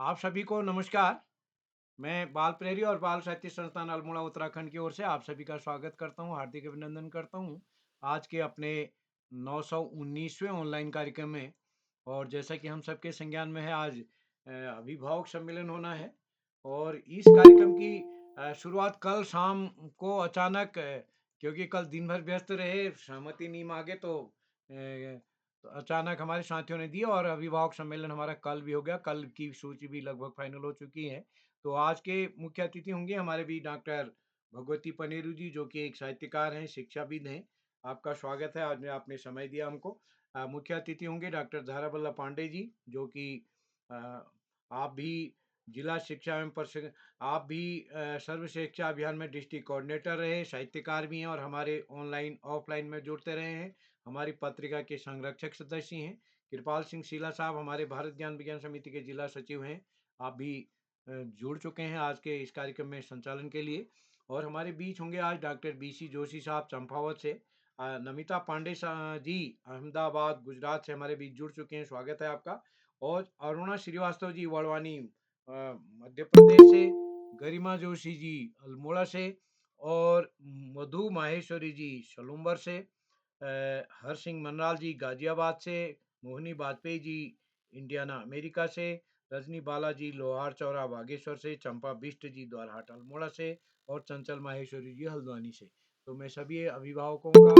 आप सभी को नमस्कार। मैं बाल प्रेरी और बाल साहित्य संस्थान अल्मोड़ा उत्तराखंड की ओर से आप सभी का स्वागत करता हूं, हार्दिक अभिनंदन करता हूं आज के अपने 919वें ऑनलाइन कार्यक्रम में। और जैसा कि हम सबके संज्ञान में है, आज अभिभावक सम्मेलन होना है। और इस कार्यक्रम की शुरुआत कल शाम को अचानक, क्योंकि कल दिन भर व्यस्त रहे, सहमति नहीं मांगे तो अचानक हमारे साथियों ने दी और अभिभावक सम्मेलन हमारा कल भी हो गया। कल की सूची भी लगभग फाइनल हो चुकी है। तो आज के मुख्य अतिथि होंगे हमारे भी डॉक्टर भगवती पनेरू जी, जो कि एक साहित्यकार हैं, शिक्षाविद हैं। आपका स्वागत है, आज आपने समय दिया हमको। मुख्य अतिथि होंगे डॉक्टर धाराबल्ला पांडे जी, जो कि अ, आप भी जिला शिक्षा एवं आप भी सर्व शिक्षा अभियान में डिस्ट्रिक्ट कोऑर्डिनेटर रहे, साहित्यकार भी हैं और हमारे ऑनलाइन ऑफलाइन में जुड़ते रहे हैं। हमारी पत्रिका के संरक्षक सदस्य हैं। कृपाल सिंह शीला साहब हमारे भारत ज्ञान विज्ञान समिति के जिला सचिव हैं। आप भी जुड़ चुके हैं आज के इस कार्यक्रम में संचालन के लिए। और हमारे बीच होंगे आज डॉक्टर बीसी जोशी साहब चंपावत से। नमिता पांडे जी अहमदाबाद गुजरात से हमारे बीच जुड़ चुके हैं, स्वागत है आपका। और अरुणा श्रीवास्तव जी वड़वानी मध्य प्रदेश से, गरिमा जोशी जी अल्मोड़ा से, और मधु माहेश्वरी जी सलूम्बर से, हर सिंह मनराल जी गाजियाबाद से, मोहिनी वाजपेयी जी इंडियाना अमेरिका से, रजनी बालाजी लोहार चौरा बागेश्वर से, चंपा बिष्ट जी द्वारहाट अल्मोड़ा से, और चंचल माहेश्वरी जी हल्द्वानी से। तो मैं सभी अभिभावकों का,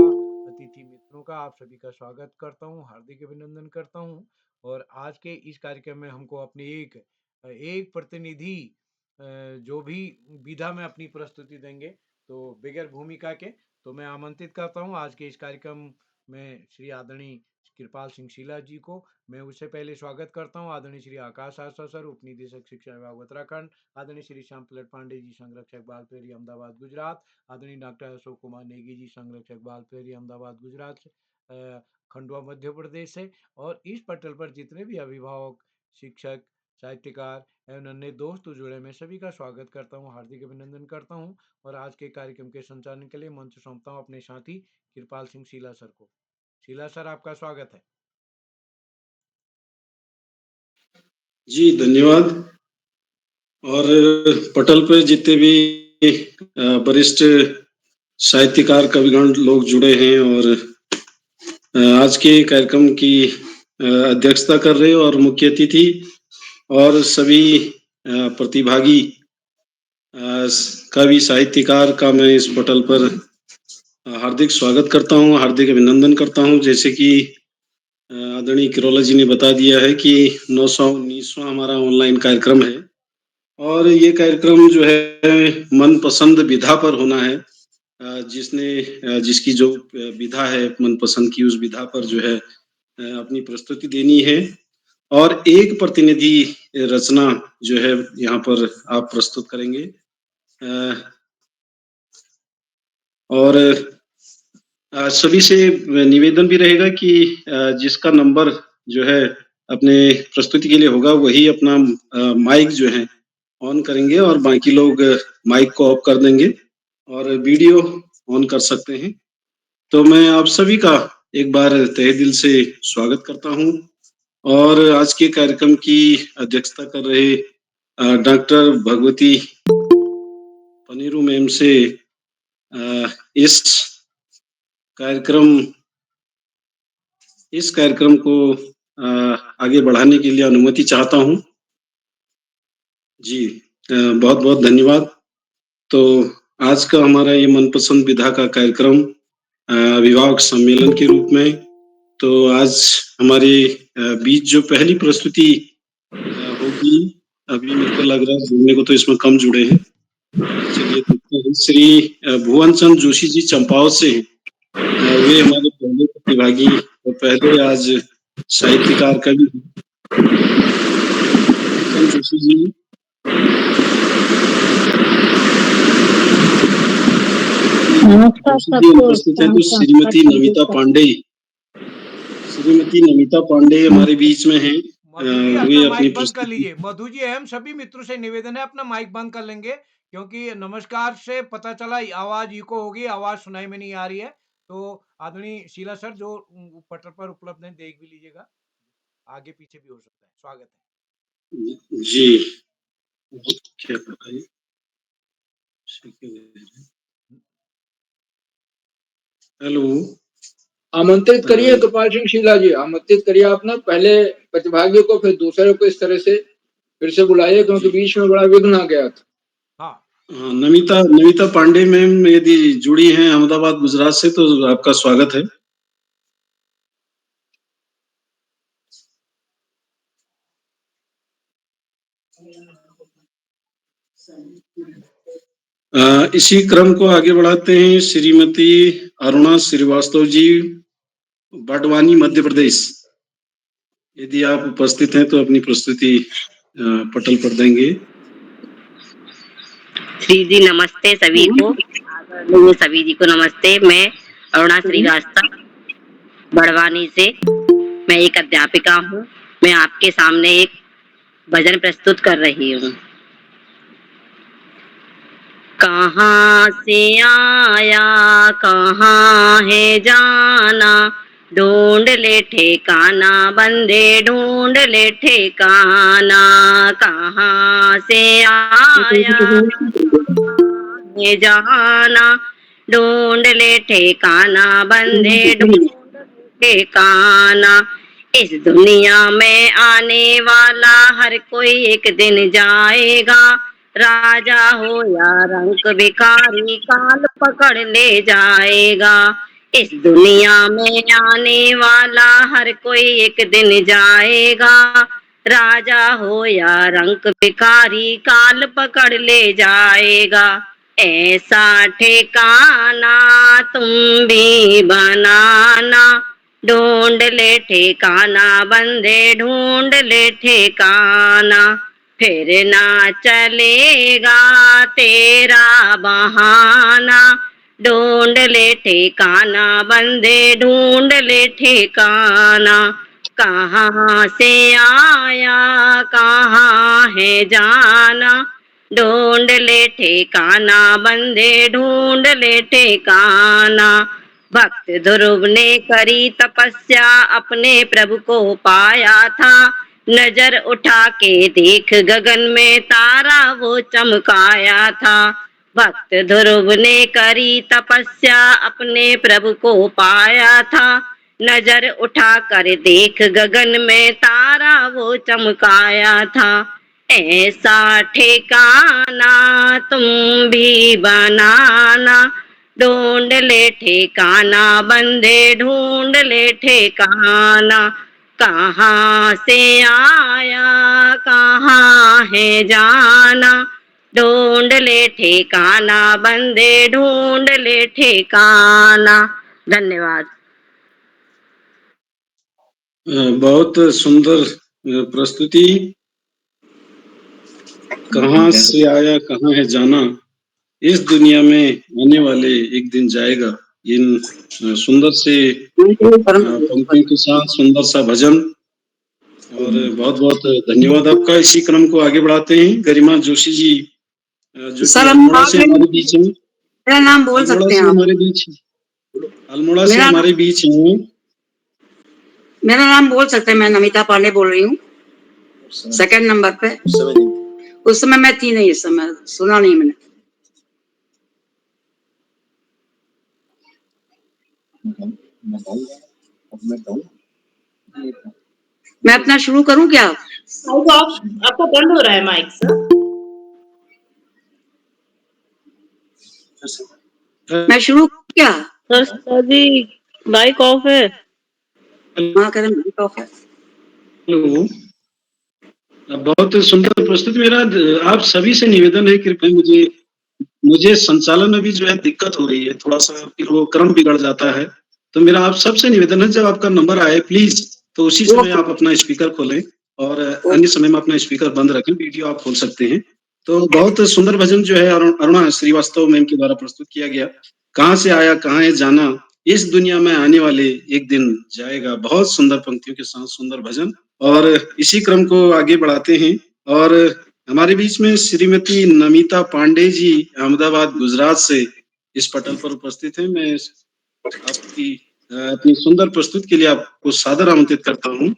अतिथि मित्रों का, आप सभी का स्वागत करता हूँ, हार्दिक अभिनंदन करता हूँ। और आज के इस कार्यक्रम में हमको अपनी एक एक प्रतिनिधि, जो भी विधा में अपनी प्रस्तुति देंगे, तो बगैर भूमिका के, तो मैं आमंत्रित करता हूं आज के इस कार्यक्रम में श्री आदरणीय कृपाल सिंह शीला जी को। मैं उससे पहले स्वागत करता हूं आदरणीय श्री आकाश आशा सर, उप निदेशक शिक्षा विभाग उत्तराखंड, आदरणीय श्री श्याम पलट पांडे जी संरक्षक बाल प्रेरी अहमदाबाद गुजरात, आदरणीय डॉक्टर अशोक कुमार नेगी जी संरक्षक बाल प्रेरी अहमदाबाद गुजरात से, खंडवा मध्य प्रदेश से। और इस पटल पर जितने भी अभिभावक, शिक्षक, साहित्यकार एवं अन्य दोस्त जुड़े, मैं सभी का स्वागत करता हूँ, हार्दिक अभिनंदन करता हूँ। और आज के कार्यक्रम के संचालन के लिए मंच सौंपता हूँ अपने साथी कृपाल सिंह शीला सर को। शीला सर, आपका स्वागत है। जी धन्यवाद। और पटल पर जितने भी वरिष्ठ साहित्यकार कविगण लोग जुड़े हैं और आज के कार्यक्रम की अध्यक्षता कर रहे हैं, और मुख्य अतिथि और सभी प्रतिभागी कवि साहित्यकार का मैं इस पटल पर हार्दिक स्वागत करता हूँ, हार्दिक अभिनंदन करता हूँ। जैसे कि आदरणीय किरोला जी ने बता दिया है कि 919वां हमारा ऑनलाइन कार्यक्रम है, और ये कार्यक्रम जो है मनपसंद विधा पर होना है। जिसकी जो विधा है मनपसंद की, उस विधा पर जो है अपनी प्रस्तुति देनी है। और एक प्रतिनिधि रचना जो है यहाँ पर आप प्रस्तुत करेंगे। और सभी से निवेदन भी रहेगा कि जिसका नंबर जो है अपने प्रस्तुति के लिए होगा, वही अपना माइक जो है ऑन करेंगे, और बाकी लोग माइक को ऑफ कर देंगे और वीडियो ऑन कर सकते हैं। तो मैं आप सभी का एक बार तहे दिल से स्वागत करता हूँ। और आज के कार्यक्रम की अध्यक्षता कर रहे डॉक्टर भगवती पनेरू मैम से इस कार्यक्रम को आगे बढ़ाने के लिए अनुमति चाहता हूँ। जी बहुत बहुत धन्यवाद। तो आज का हमारा ये मनपसंद विधा का कार्यक्रम अभिभावक सम्मेलन के रूप में, तो आज हमारे बीच जो पहली प्रस्तुति होगी, अभी मेरे को लग रहा है जुड़ने को तो इसमें कम जुड़े हैं। चलिए देखते हैं। श्री भुवन चंद जोशी जी चंपावत से हैं। वे हमारे पहले प्रतिभागी और पहले आज साहित्यकार कवि चंद जोशी जी। नमस्कार जोशी जी सबको। अनुपस्थित हैं। शाम तो संस्कार संगीत श्रीमती नमिता पांडे हमारे बीच में हैं। मधु जी वे अपना अपनी माइक बंद कर प्रस्तुति। लीजिए। मधु जी, हम सभी मित्रों से निवेदन है अपना माइक बंद कर लेंगे, क्योंकि नमस्कार से पता चला आवाज इको होगी, आवाज सुनाई में नहीं आ रही है। तो आदरणीय शीला सर, जो पटल पर उपलब्ध है, देख भी लीजिएगा, आगे पीछे भी हो सकता है। स्वागत है। जी, क्या बताइए? हेलो। आमंत्रित करिए कृपाल सिंह शीला जी, आमंत्रित करिए आप ना पहले प्रतिभागियों को, फिर दूसरे को इस तरह से फिर से बुलाइए, क्योंकि बीच में बड़ा विघ्न आ गया था। हाँ, नमिता पांडे मैम यदि जुड़ी हैं अहमदाबाद गुजरात से तो आपका स्वागत है। इसी क्रम को आगे बढ़ाते हैं। श्रीमती अरुणा श्रीवास्तव जी, बाडवानी, मध्य प्रदेश। यदि आप उपस्थित हैं तो अपनी प्रस्तुति पटल पर देंगे। श्री जी नमस्ते सभी को, आदरणीय सभी जी को नमस्ते। मैं अरुणा श्रीवास्तव बड़वानी से, मैं एक अध्यापिका हूँ। मैं आपके सामने एक भजन प्रस्तुत कर रही हूँ। कहाँ से आया कहाँ है जाना, ढूंढ ले ठिकाना बंदे ढूंढ ले ठिकाना। कहाँ से आया है जाना, ढूंढ ले ठिकाना बंदे ढूंढ ले ठिकाना। इस दुनिया में आने वाला हर कोई एक दिन जाएगा, राजा हो या रंक भिखारी काल पकड़ ले जाएगा। इस दुनिया में आने वाला हर कोई एक दिन जाएगा, राजा हो या रंक भिखारी काल पकड़ ले जाएगा। ऐसा ठिकाना तुम भी बनाना, ढूंढ ले ठिकाना बंदे ढूंढ ले ठिकाना। फिर ना चलेगा तेरा बहाना, ढूंढ ले ठिकाना बंदे ढूंढ ले ठिकाना। कहाँ से आया कहाँ है जाना, ढूंढ ले ठिकाना बंदे ढूंढ ले ठिकाना। भक्त ध्रुव ने करी तपस्या अपने प्रभु को पाया था, नजर उठा के देख गगन में तारा वो चमकाया था। भक्त ध्रुव ने करी तपस्या अपने प्रभु को पाया था, नजर उठा कर देख गगन में तारा वो चमकाया था। ऐसा ठिकाना तुम भी बनाना, ढूंढ ले ठिकाना बंदे ढूंढ ले ठिकाना। कहाँ से आया कहाँ है जाना, ढूंढ ले ठिकाना बंदे ढूंढ ले ठिकाना। धन्यवाद। बहुत सुंदर प्रस्तुति। कहाँ से आया कहाँ है जाना, इस दुनिया में आने वाले एक दिन जाएगा। इन सुंदर से पंक्तियों के साथ सुंदर सा भजन, और बहुत बहुत धन्यवाद आपका। इसी क्रम को आगे बढ़ाते हैं। गरिमा जोशी जी, जो कि अल्मोड़ा से हमारे बीच हैं। मेरा नाम बोल सकते हैं आप? हमारे बीच अल्मोड़ा से हमारे बीच हैं। मेरा नाम बोल सकते हैं? मैं नमिता पांडे बोल रही हूँ, सेकंड नंबर पे। उस समय मैं थी नहीं, इस समय सुना नहीं मैंने। मैं अपना शुरू करूं क्या? आपका बंद हो रहा है माइक सर। मैं शुरू क्या? सर जी माइक ऑफ है। हाँ करें, माइक ऑफ है। हेलो, बहुत सुंदर प्रस्तुति। मेरा आप सभी से निवेदन है, कृपया मुझे संचालन में भी जो है दिक्कत हो रही है, थोड़ा सा फिर वो क्रम बिगड़ जाता है। तो मेरा आप सबसे निवेदन है, जब आपका नंबर आए प्लीज तो उसी समय आप अपना स्पीकर खोलें, और अन्य समय में अपना स्पीकर बंद रखें। वीडियो आप खोल सकते हैं। तो बहुत सुंदर भजन जो है अरुणा श्रीवास्तव मैम के द्वारा प्रस्तुत किया गया। कहाँ से आया कहाँ है जाना, इस दुनिया में आने वाले एक दिन जाएगा। बहुत सुंदर पंक्तियों के साथ सुंदर भजन, और इसी क्रम को आगे बढ़ाते हैं। और हमारे बीच में श्रीमती नमिता पांडे जी, अहमदाबाद गुजरात से इस पटल पर उपस्थित हैं। मैं आपकी अपनी सुंदर प्रस्तुति के लिए आपको सादर आमंत्रित करता हूँ।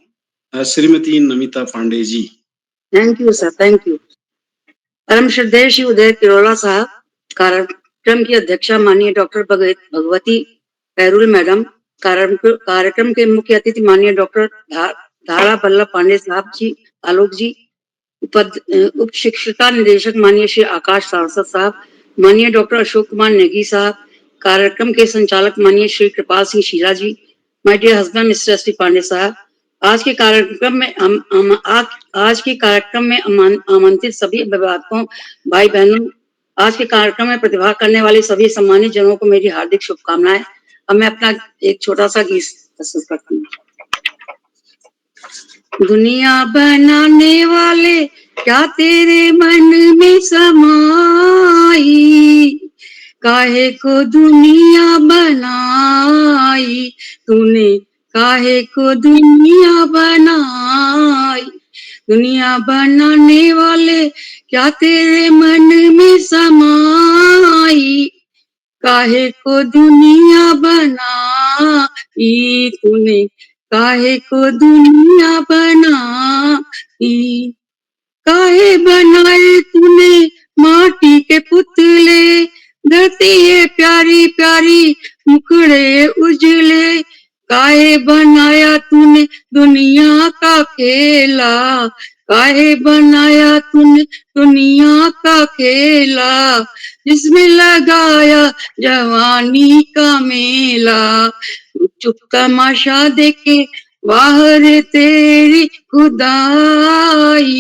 Shrimati Namita Pandey ji. Thank you sir, thank you. परम श्रद्धेय श्री उदय किरोला साहब, कार्यक्रम की अध्यक्षा माननीय डॉक्टर भगवती पैरुल मैडम, कार्यक्रम के मुख्य अतिथि माननीय डॉक्टर धारा बल्लभ पांडे साहब जी, आलोक जी, उप शिक्षिका निदेशक माननीय श्री आकाश सांसद साहब, माननीय डॉक्टर अशोक कुमार नेगी साहब, कार्यक्रम के संचालक माननीय Shri Kripal Singh Sheela ji, my dear husband mister S T Pandey sahab, आज के कार्यक्रम में आमंत्रित सभी अभिभावकों, भाई बहनों, आज के कार्यक्रम में प्रतिभाग करने वाले सभी सम्मानित जनों को मेरी हार्दिक शुभकामनाएं। अब मैं अपना एक छोटा सा गीत प्रस्तुत करती हूँ। दुनिया बनाने वाले क्या तेरे मन में समाई, काहे को दुनिया बनाई तूने, काहे को दुनिया बनाई। दुनिया बनाने वाले क्या तेरे मन में समाई, काहे को दुनिया बनाई तूने, काहे को दुनिया बनाई। काहे बनाए तूने माटी के पुतले, धरती है प्यारी प्यारी मुखड़े उजले, काहे बनाया तूने दुनिया का खेला, काहे बनाया तूने दुनिया का खेला, जिसमें लगाया जवानी का मेला, चुप तमाशा देखे बाहर तेरी खुदाई,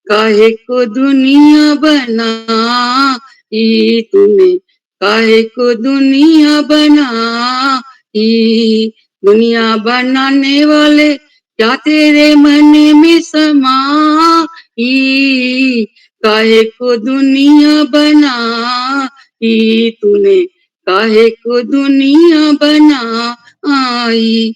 काहे को दुनिया बनाई तूने, काहे को दुनिया बनाई। दुनिया बनाने वाले क्या तेरे मन में समाई, काहे को दुनिया बनाई तूने, काहे को दुनिया बनाई।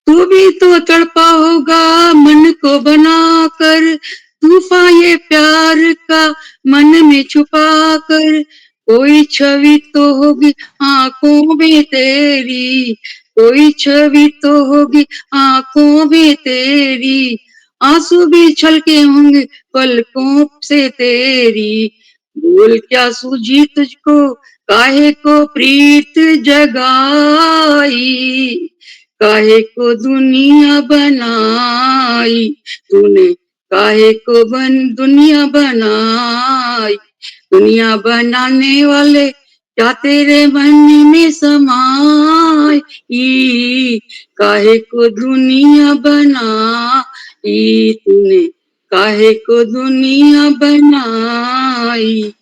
तू भी तो तड़पा होगा मन को बनाकर, तूफान ये प्यार का मन में छुपा कर, कोई छवि तो होगी आंखों में तेरी, कोई छवि तो होगी आंखों में तेरी, आंसू भी छलके होंगे पलकों से तेरी, बोल क्या सूझी तुझको काहे को प्रीत जगाई, काहे को दुनिया बनाई तूने, काहे को दुनिया बनाई। दुनिया बनाने वाले क्या तेरे मन में समाई, काहे को दुनिया बनाई तूने, काहे को दुनिया बनाई।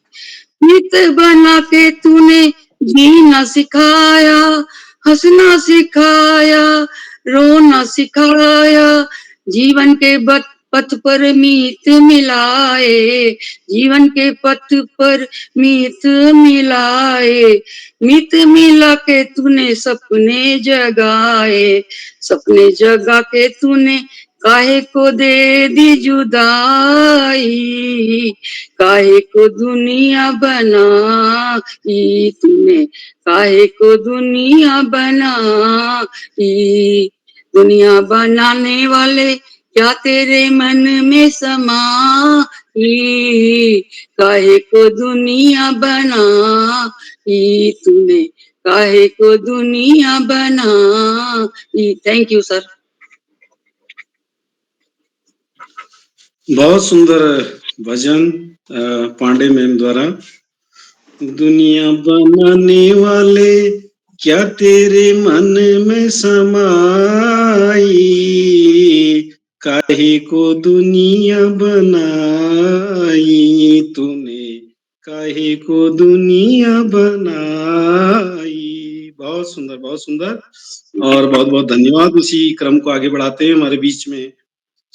मित बना के तूने जीना सिखाया, हंसना सिखाया, रोना सिखाया, जीवन के पथ पर मीत मिलाए, जीवन के पथ पर मीत मिलाए, मीत मिला के तूने सपने जगाए, सपने जगा के तूने काहे को दे दी जुदाई, काहे को दुनिया बनाई तूने, काहे को दुनिया बनाई। दुनिया बनाने वाले क्या तेरे मन में समाई, काहे को दुनिया बनाई तूने, काहे को दुनिया बनाई। Thank you sir. बहुत सुंदर भजन पांडे मैम द्वारा। दुनिया बनाने वाले क्या तेरे मन में समाई, काहे को दुनिया बनाई तूने, काहे को दुनिया बनाई। बहुत सुंदर, बहुत सुंदर और बहुत बहुत धन्यवाद। उसी क्रम को आगे बढ़ाते हैं, हमारे बीच में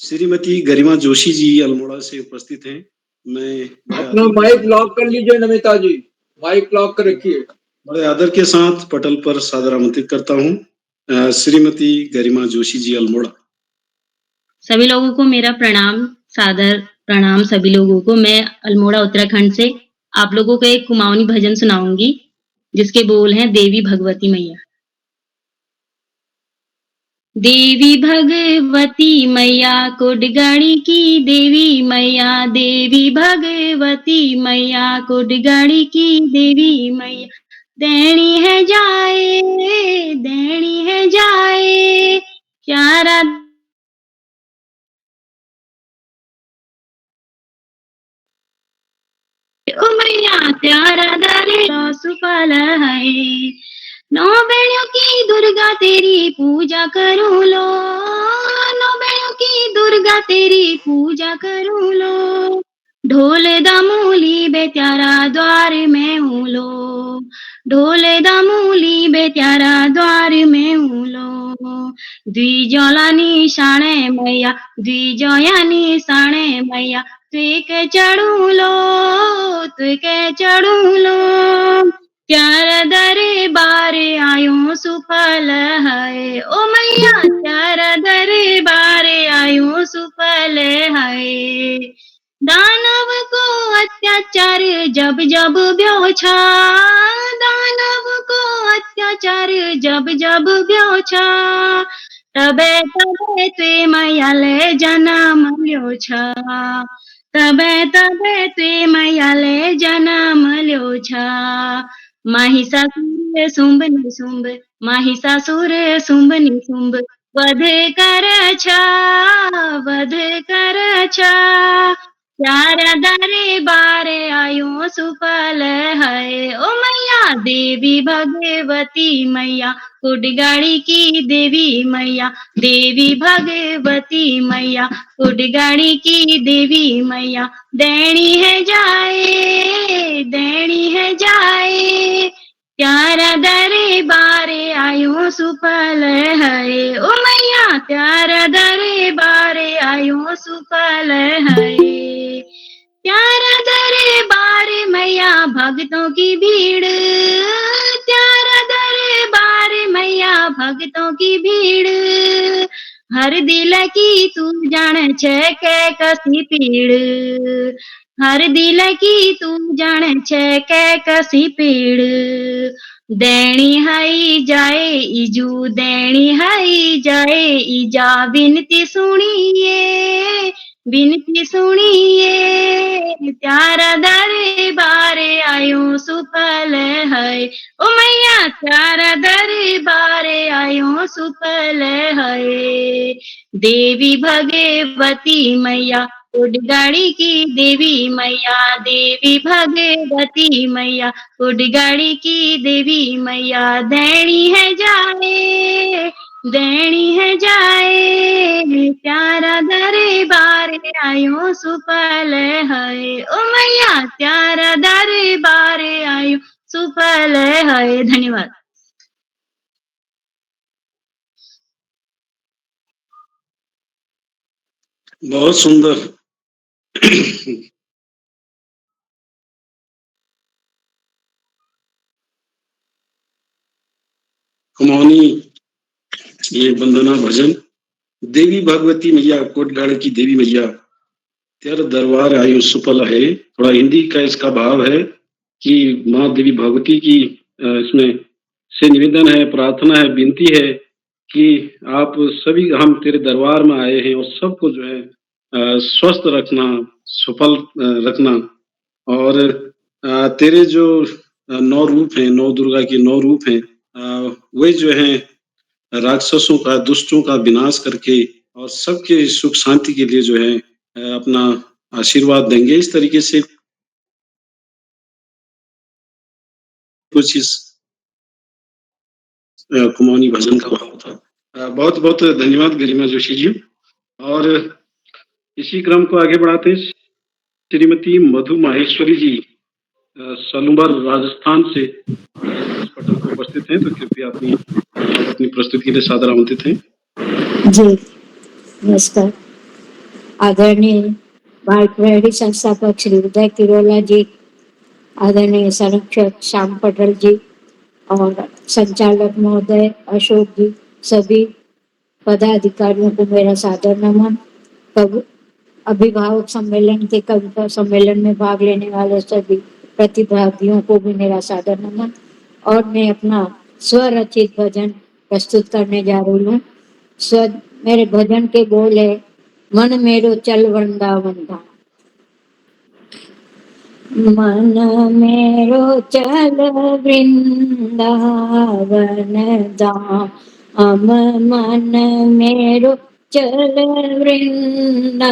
श्रीमती गरिमा जोशी जी अल्मोड़ा से उपस्थित हैं। मैं अपना माइक लॉक कर लीजिए नमिता जी, माइक लॉक कर रखिए। बड़े आदर के साथ पटल पर सादर आमंत्रित करता हूँ श्रीमती गरिमा जोशी जी अल्मोड़ा। सभी लोगों को मेरा प्रणाम, सादर प्रणाम सभी लोगों को। मैं अल्मोड़ा उत्तराखंड से आप लोगों को एक कुमाऊनी भजन सुनाऊंगी जिसके बोल हैं देवी भगवती मैया। देवी भगवती मैया कोडगाड़ी की देवी मैया, देवी भगवती मैया कोडगाड़ी की देवी मैया, देनी है जाए प्यारा ओ मैया प्यारा दरे सुफल है। नौ बेड़ियों की दुर्गा तेरी पूजा करूं लो, नौ बेड़ियों की दुर्गा तेरी पूजा करूं लो, ढोल दामूली बेत्यारा द्वार में हूँ लो, ढोल दामूली बेत्यारा द्वार में हूँ लो, द्विजलानी शाणे मैया, द्विजयानी शाणे मैया, तुई के चढ़ू लो, तुई के चढ़ू लो, प्यार दरे बार आयो सुफल है। ओ मैया प्यार दरे बार आयो सुफल है। दानव को अत्याचार जब जब ब्योछा, दानव को अत्याचार जब जब ब्योछा, तबे तबे ते मैया ले जन्म ल्यो छा, तबे तबे ते मैया ले जन्म ल्यो छा। महिषासुर शुंभ निशुंभ, महिषासुर शुंभ निशुंभ, वध कर छा, वध कर छा, प्यारा दरे बारे आयो सुफल है। ओ मैया देवी भगवती मैया कुडगाड़ी की देवी मैया, देवी भगवती मैया कुडगाड़ी की देवी मैया, देनी है जाए प्यारा दरे बारे आयो सुफल है। ओ मैया प्यारा दरे बारे आयो सुफल है, प्यारा दरे बारे मैया भक्तों की भीड़, प्यारा दरे बारे मैया भक्तों की भीड़, हर दिल की तू जाने छे के कसी पीड़, हर दिल की तू जाने छे के कसी पीड़, देनी है जाए इजू, देनी है जाए इजा, विनती सुनिए, विनती सुनिए, प्यारा दरे बारे आयो सुफल है। ओ मैया प्यारा दरे बारे आयो सुफल है। देवी भगवती मैया कुडगाड़ी की देवी मैया, देवी भगवती मैया कुडगाड़ी की देवी मैया, देनी है जाए प्यारा दरे बारे आयो सुफल है। ओ मैया प्यारा दरे बारे आयो सुफल है। धन्यवाद। बहुत सुंदर। कुमाऊनी ये वंदना भजन, देवी भगवती मैया कोटगाड़ की देवी मैया तेरा दरबार आयु सुफल है। थोड़ा हिंदी का इसका भाव है कि माँ देवी भगवती की इसमें से निवेदन है, प्रार्थना है, विनती है कि आप सभी हम तेरे दरबार में आए हैं और सबको जो है स्वस्थ रखना, सफल रखना, और तेरे जो 9 रूप हैं, 9 दुर्गा के 9 रूप हैं, वे जो हैं राक्षसों का, दुष्टों का विनाश करके और सबके सुख शांति के लिए जो है अपना आशीर्वाद देंगे। इस तरीके से कुछ इस कुमाऊनी भजन का भाव था। बहुत बहुत धन्यवाद गरिमा जोशी जी। और इसी क्रम को आगे बढ़ाते हैं, श्रीमती मधु माहेश्वरी जी सलूबर राजस्थान से इस पटल पर उपस्थित हैं, तो कृपया अपनी प्रस्तुति के लिए सादर आमंत्रित हैं। जी नमस्कार। आदरणीय बाल प्रहरी संस्थापक श्री उदय किरोला जी, आदरणीय संरक्षक श्याम पटेल जी और संचालक महोदय अशोक जी, सभी पदाधिकारियों को मेरा सादर नमन। अभिभावक सम्मेलन के कविता सम्मेलन में भाग लेने वाले सभी प्रतिभागियों को भी मेरा सादर नमन। और मैं अपना स्वरचित भजन प्रस्तुत करने जा रही हूँ। सद मेरे भजन के बोल है, मन मेरो चल वृंदावन धाम। मन मेरो चल वृंदावन धाम, मन मेरो चल वृंदावन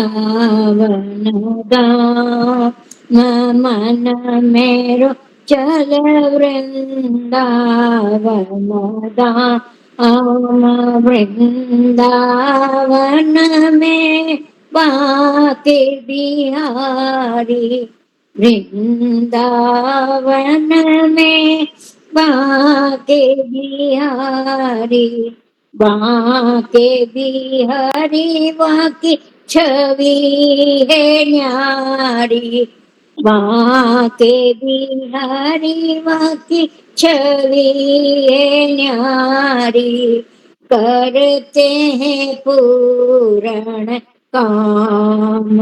धाम, मन मेरो चल वृंदावन धाम, वृंदावन में बाके बिहारी, वृंदावन में बाके बिहारी, बाके बिहारी बाकी छवि है न्यारी, बाके बिहारी बाकी छवि है न्यारी, करते हैं पूर्ण काम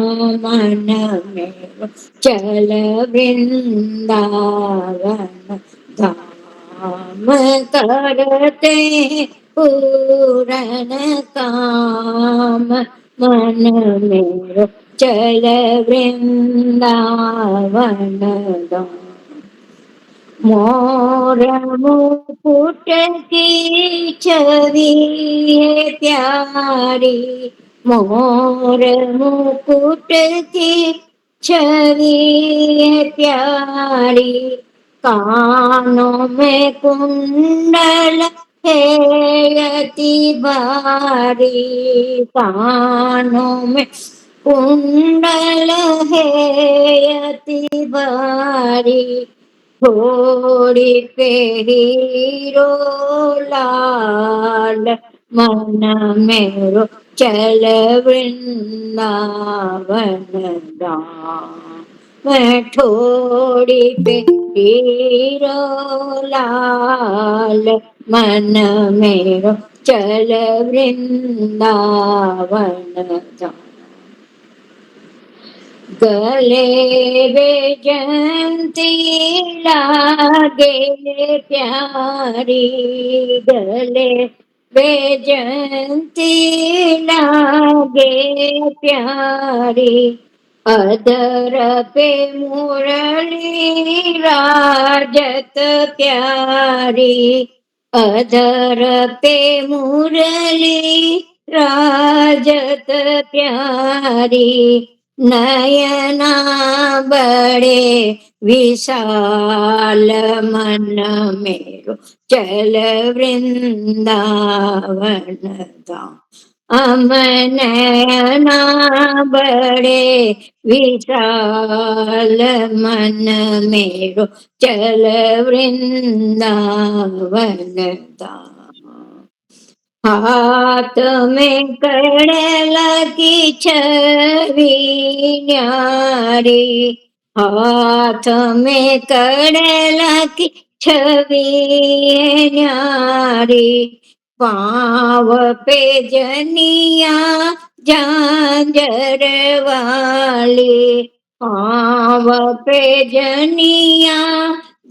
मन मेरो चल वृंदावन धाम, करते हैं पूर्ण काम मन मेरो चल वृंदावन धाम। मोर मुकुट की छवि है प्यारी, मोर मुकुट की छवि है प्यारी, कानों में कुंडल है अति भारी, कानों में कुंडल है अति भारी, थोड़ी पे हीरो लाल, मन मेरो चल वृंदावन धाम, मैं थोड़ी पे हीरो लाल, मन मेरो चल वृंदावन धाम। गले बेजंती लागे प्यारी, गले बेजंती लागे प्यारी, अधर पे मुरली राजत प्यारी, अधर पे मुरली राजत प्यारी, नयना बड़े विशाल, मन मेरो चल वृंदावन धाम, नयना बड़े विशाल, मन मेरो चल वृंदावन धाम। हाथ में कड़ल की छवि न्यारी, हाथ में कड़ल की छवि न्यारी, पाँव पे जनिया झांझर वाली, पाँव पे जनिया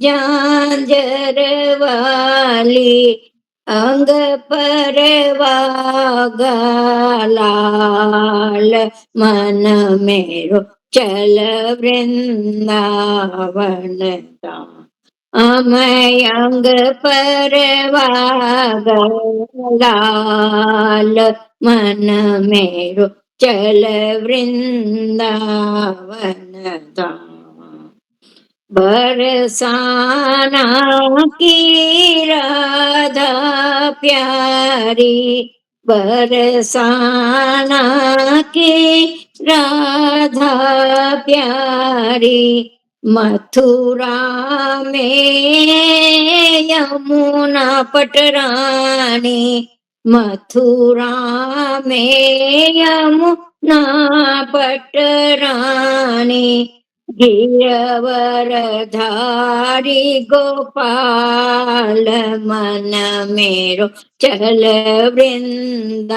झांझर वाली, अंग पर वागलाल, मन मेरो चल वृंदावन धाम, अंग पर वागलाल, मन मेरो चल वृंदावन धाम। बरसाना की राधा प्यारी, बरसाना की राधा प्यारी, मथुरा में यमुना पटरानी, मथुरा में यमुना पटरानी, गिरवरधारी गोपाल, मन मेरो चल वृंदावन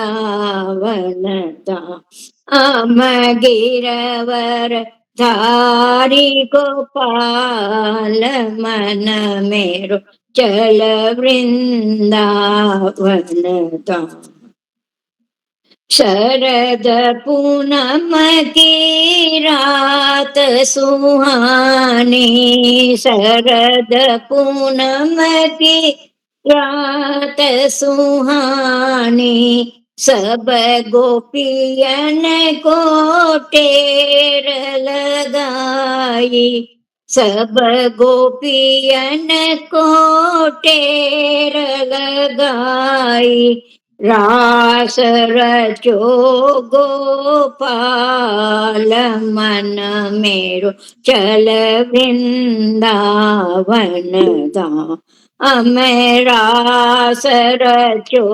धाम, गिरवरधारी गोपाल, मन मेरो चल वृंदावन धाम। शरद पूनम की रात सुहानी, शरद पूनम की रात सुहानी, सब गोपियन को टेर लगाई, सब गोपियन को टेर लगाई, रास रचो गोपाल मन मेरो चल वृंदावन धाम, रास रचो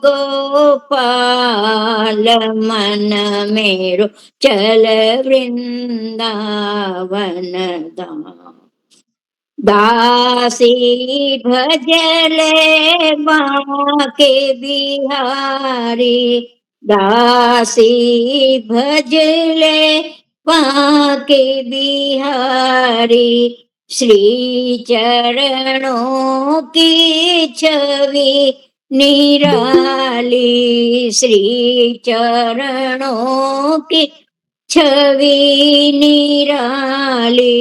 गोपाल मन मेरो चल वृंदावन धाम, दासी भजले बाके बिहारी, दासी भजले बाके बिहारी, श्री चरणों की छवि निराली, श्री चरणों की छवि निराली,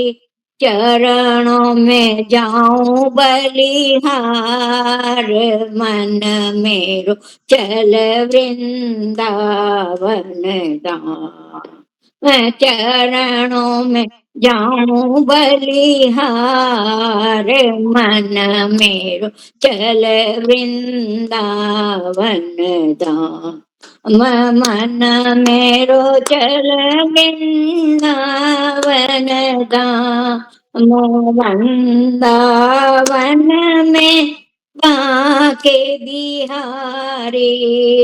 चरणों में जाऊं बलिहार, मन मेरो चल वृंदावन धाम, चरणों में जाऊं बलिहार, मन मेरो चल वृंदावन धाम, मन मेरो चल वृंदावन धाम, वृंदावन में बाके बिहारी,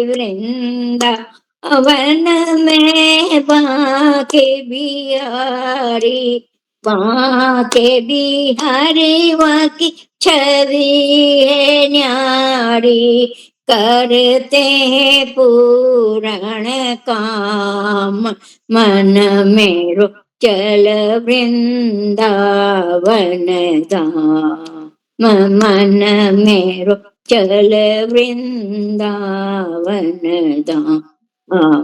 वृंदावन में बाके बिहारी, बाके बिहारी वाकी छवि है न्यारी, करते हैं पूर्ण काम, मन मेरो चल वृंदावन धाम, मन मेरो चल वृंदावन धाम,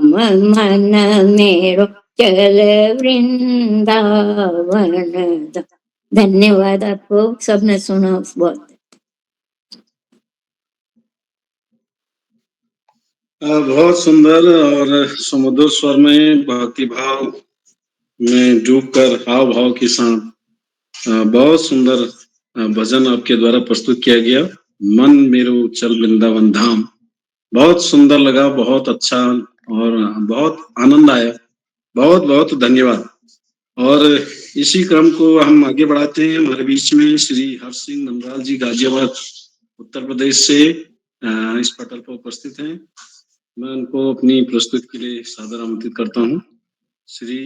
मन मेरो चल वृंदावन धाम। धन्यवाद आपको, सबने सुना बहुत। बहुत सुंदर और सुमधुर स्वर में भक्ति भाव में डूबकर हाव भाव के साथ बहुत सुंदर भजन आपके द्वारा प्रस्तुत किया गया। मन मेरो चल वृंदावन धाम, बहुत सुंदर लगा, बहुत अच्छा और बहुत आनंद आया। बहुत बहुत धन्यवाद। और इसी क्रम को हम आगे बढ़ाते हैं। हमारे बीच में श्री हर्ष सिंह नंदलाल जी गाजियाबाद उत्तर प्रदेश से इस पटल पर उपस्थित हैं। मैं उनको अपनी प्रस्तुति के लिए सादर आमंत्रित करता हूँ। श्री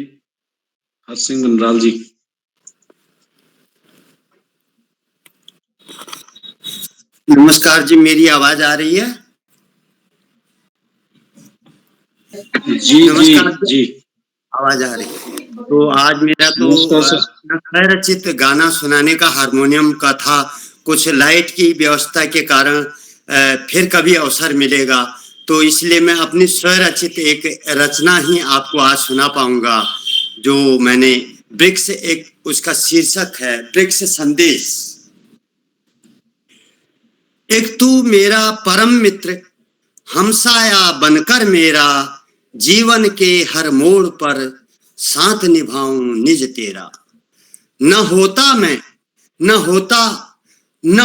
हर्ष सिंह नंदलाल जी। नमस्कार जी, मेरी आवाज आ रही है? जी जी जी, आवाज आ रही है। तो आज मेरा तो स्वरचित गाना सुनाने का हारमोनियम का था, कुछ लाइट की व्यवस्था के कारण फिर कभी अवसर मिलेगा, तो इसलिए मैं अपनी स्वरचित एक रचना ही आपको आज सुना पाऊंगा, जो मैंने वृक्ष, एक उसका शीर्षक है वृक्ष संदेश। एक तू मेरा परम मित्र, हमसाया बनकर मेरा, जीवन के हर मोड़ पर साथ निभाऊं निज तेरा। न होता मैं, न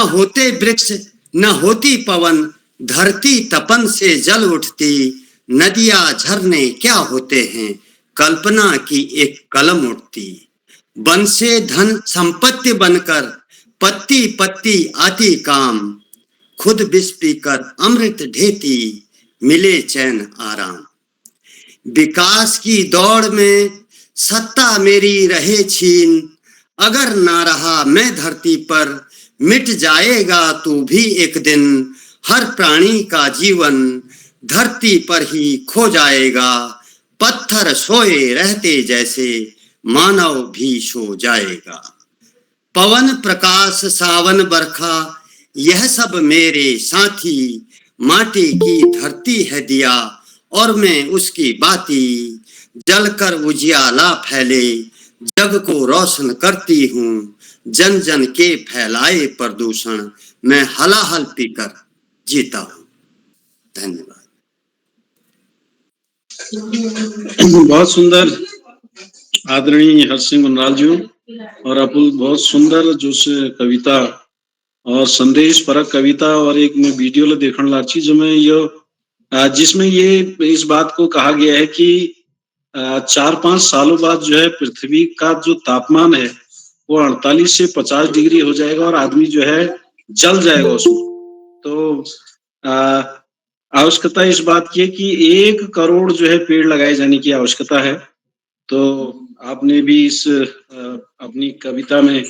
होते वृक्ष, न होती पवन, धरती तपन से जल उठती, नदियां झरने क्या होते हैं, कल्पना की एक कलम उठती। वन से धन संपत्ति बनकर पत्ती पत्ती आती काम, खुद विष पीकर अमृत ढेती, मिले चैन आराम। विकास की दौड़ में सत्ता मेरी रहे छीन, अगर ना रहा मैं धरती पर, मिट जाएगा तू भी एक दिन। हर प्राणी का जीवन धरती पर ही खो जाएगा, पत्थर सोए रहते जैसे मानव भी सो जाएगा। पवन प्रकाश सावन बरखा यह सब मेरे साथी, माटी की धरती है दिया और मैं उसकी बाती, जलकर उजियाला फैले, जग को रोशन करती हूँ, जन जन के फैलाए प्रदूषण, मैं हलाहल पीकर जीता हूँ। धन्यवाद। बहुत सुंदर आदरणीय हर्ष सिंह बनराल जी और अपुल, बहुत सुंदर जो से कविता और संदेश परक कविता और एक मैं वीडियो ला देखण लाग छी जिसमें ये इस बात को कहा गया है कि 4-5 सालों बाद जो है पृथ्वी का जो तापमान है वो 48 से 50 डिग्री हो जाएगा और आदमी जो है जल जाएगा उसमें। तो आवश्यकता इस बात की है कि 1 करोड़ जो है पेड़ लगाए जाने की आवश्यकता है। तो आपने भी इस अपनी कविता में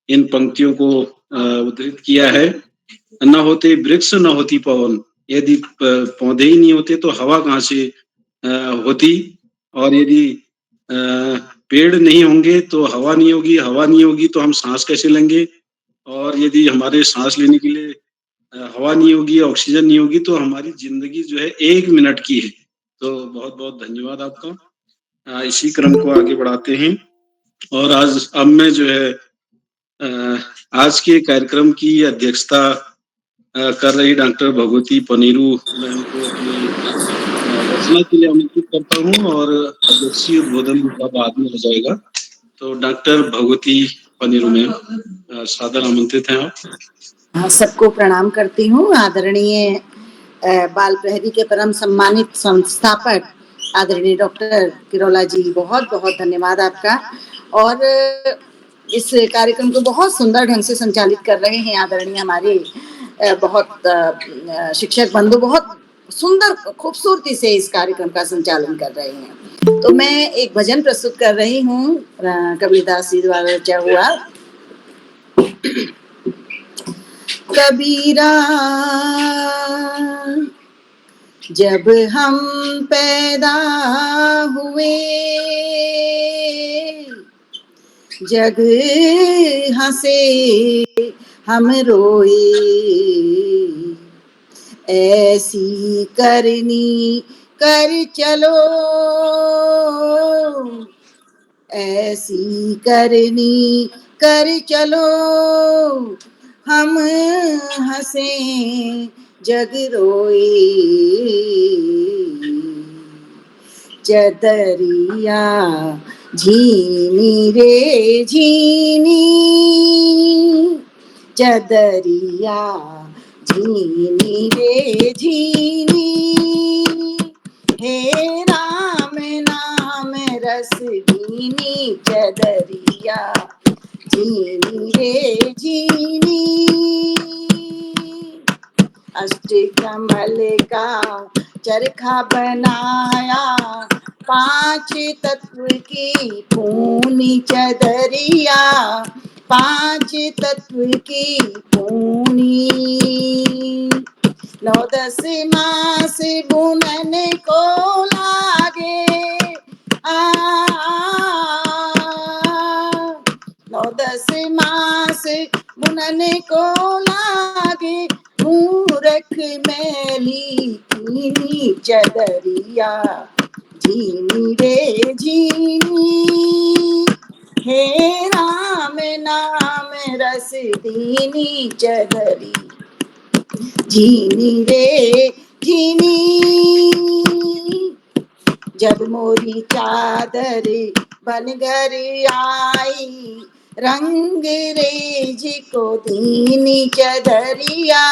इन पंक्तियों को उद्धृत किया है। न होते वृक्ष न होती पवन, यदि पौधे ही नहीं होते तो हवा कहाँ से होती, और यदि पेड़ नहीं होंगे तो हवा नहीं होगी, हवा नहीं होगी तो हम सांस कैसे लेंगे, और यदि हमारे सांस लेने के लिए हवा नहीं होगी, ऑक्सीजन नहीं होगी तो हमारी जिंदगी जो है 1 मिनट की है। तो बहुत बहुत धन्यवाद आपका। इसी क्रम को आगे बढ़ाते हैं और अब मैं जो है आज के कार्यक्रम की अध्यक्षता कर रही डॉक्टर भगवती पनेरू मैम को अपनी रचना के लिए आमंत्रित करता हूँ और अध्यक्षीय उद्बोधन उनका बाद में हो जाएगा। तो डॉक्टर भगवती पनेरू मैम सादर आमंत्रित हैं आप। सबको प्रणाम करती हूँ। आदरणीय बाल प्रहरी के परम सम्मानित संस्थापक आदरणीय डॉक्टर किरोला जी, बहुत बहुत धन्यवाद आपका। और इस कार्यक्रम को बहुत सुंदर ढंग से संचालित कर रहे हैं आदरणीय हमारे बहुत शिक्षक बंधु, बहुत सुंदर खूबसूरती से इस कार्यक्रम का संचालन कर रहे हैं। तो मैं एक भजन प्रस्तुत कर रही हूँ कबीरदास जी द्वारा रचा हुआ। कबीरा जब हम पैदा हुए, जग हंसे हम रोए, ऐसी करनी कर चलो, ऐसी करनी कर चलो, हम हंसे जग रोए, चदरिया झीनी रे झीनी, चदरिया झीनी रे झीनी, हे राम नाम रस दीनी, चदरिया झीनी रे झीनी, अष्ट कमल का चरखा बनाया, 5 तत्व की पूनी चदरिया, 5 तत्व की पूनी, 9-10 मास बुनन को लागे, 9-10 मास बुनन को लागे, मूरख मैली कीनी चदरिया झीनी रे झीनी, हे राम नाम रस दीनी, चदरी झीनी रे झीनी, जब मोरी चादर बन घर आई, रंग रेज को दीनी चदरिया,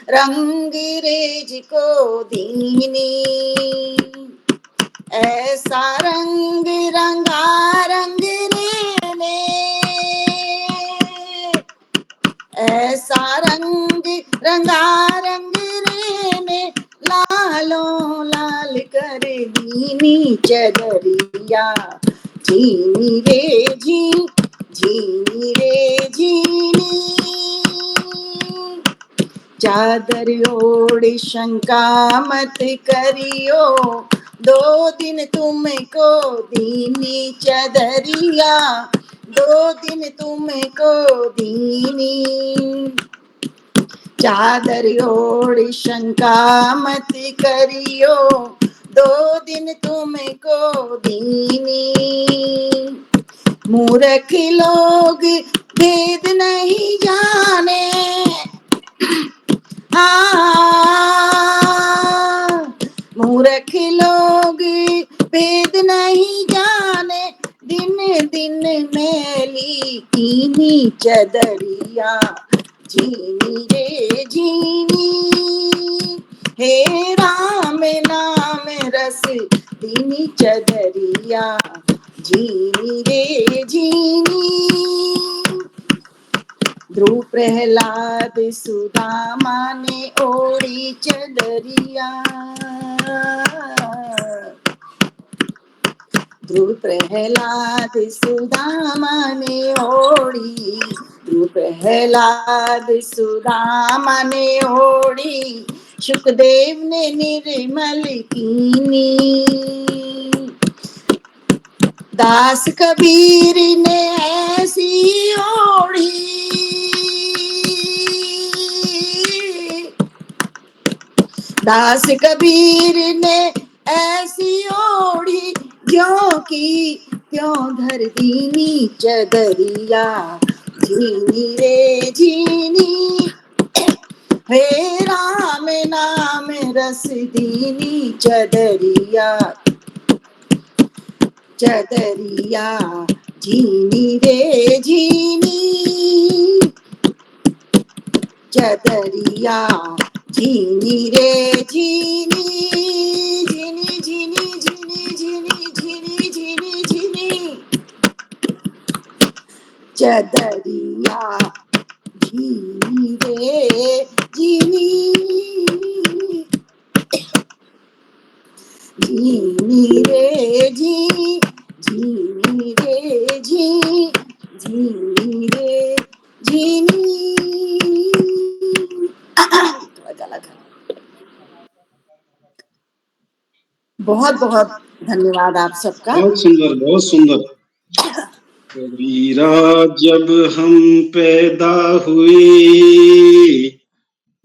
रंग रेज को दीनी, ऐसा रंग रंगा रंग ने, ऐसा रंग रंगा रंग ने, लालों लाल कर दीनी चदरिया झीनी रे झीनी रे झीनी, चादर ओढ़ शंका मत करियो, 2 दिन तुमको दीनी चदरिया, 2 दिन तुमको दीनी, चादर ओढ़ शंका मत करियो, दो दिन तुमको दीनी। मूर्ख लोग भेद नहीं जाने, मूर्ख लोग भेद नहीं जाने, दिन दिन मैली कीनी चदरिया, जीनी रे जीनी, हे राम नाम रस दीनी चदरिया, जीनी रे जीनी। ध्रुव प्रहलाद सुदामा ने ओढ़ी चदरिया, ध्रुव प्रहलाद सुदामा ने ओढ़ी, ध्रुव प्रहलाद सुदामा ने ओढ़ी, सुखदेव ने निर्मल कीनी। दास कबीर ने ऐसी ओढ़ी, दास कबीर ने ऐसी ओढ़ी, ज्यों की त्यों धर दीनी चदरिया, जीनी रे जीनी, हे राम नाम रस दीनी चदरिया, चदरिया, जीनी रे जीनी, चदरिया, जीनी रे जीनी, जीनी जीनी जीनी जीनी जीनी जीनी जीनी, चदरिया, जीनी रे जीनी, जीनी रे जी, जीनी रे जी, जीनी रे जीनी। बहुत बहुत धन्यवाद आप सबका। बहुत सुंदर, बहुत सुंदर। कबीरा जब हम पैदा हुए,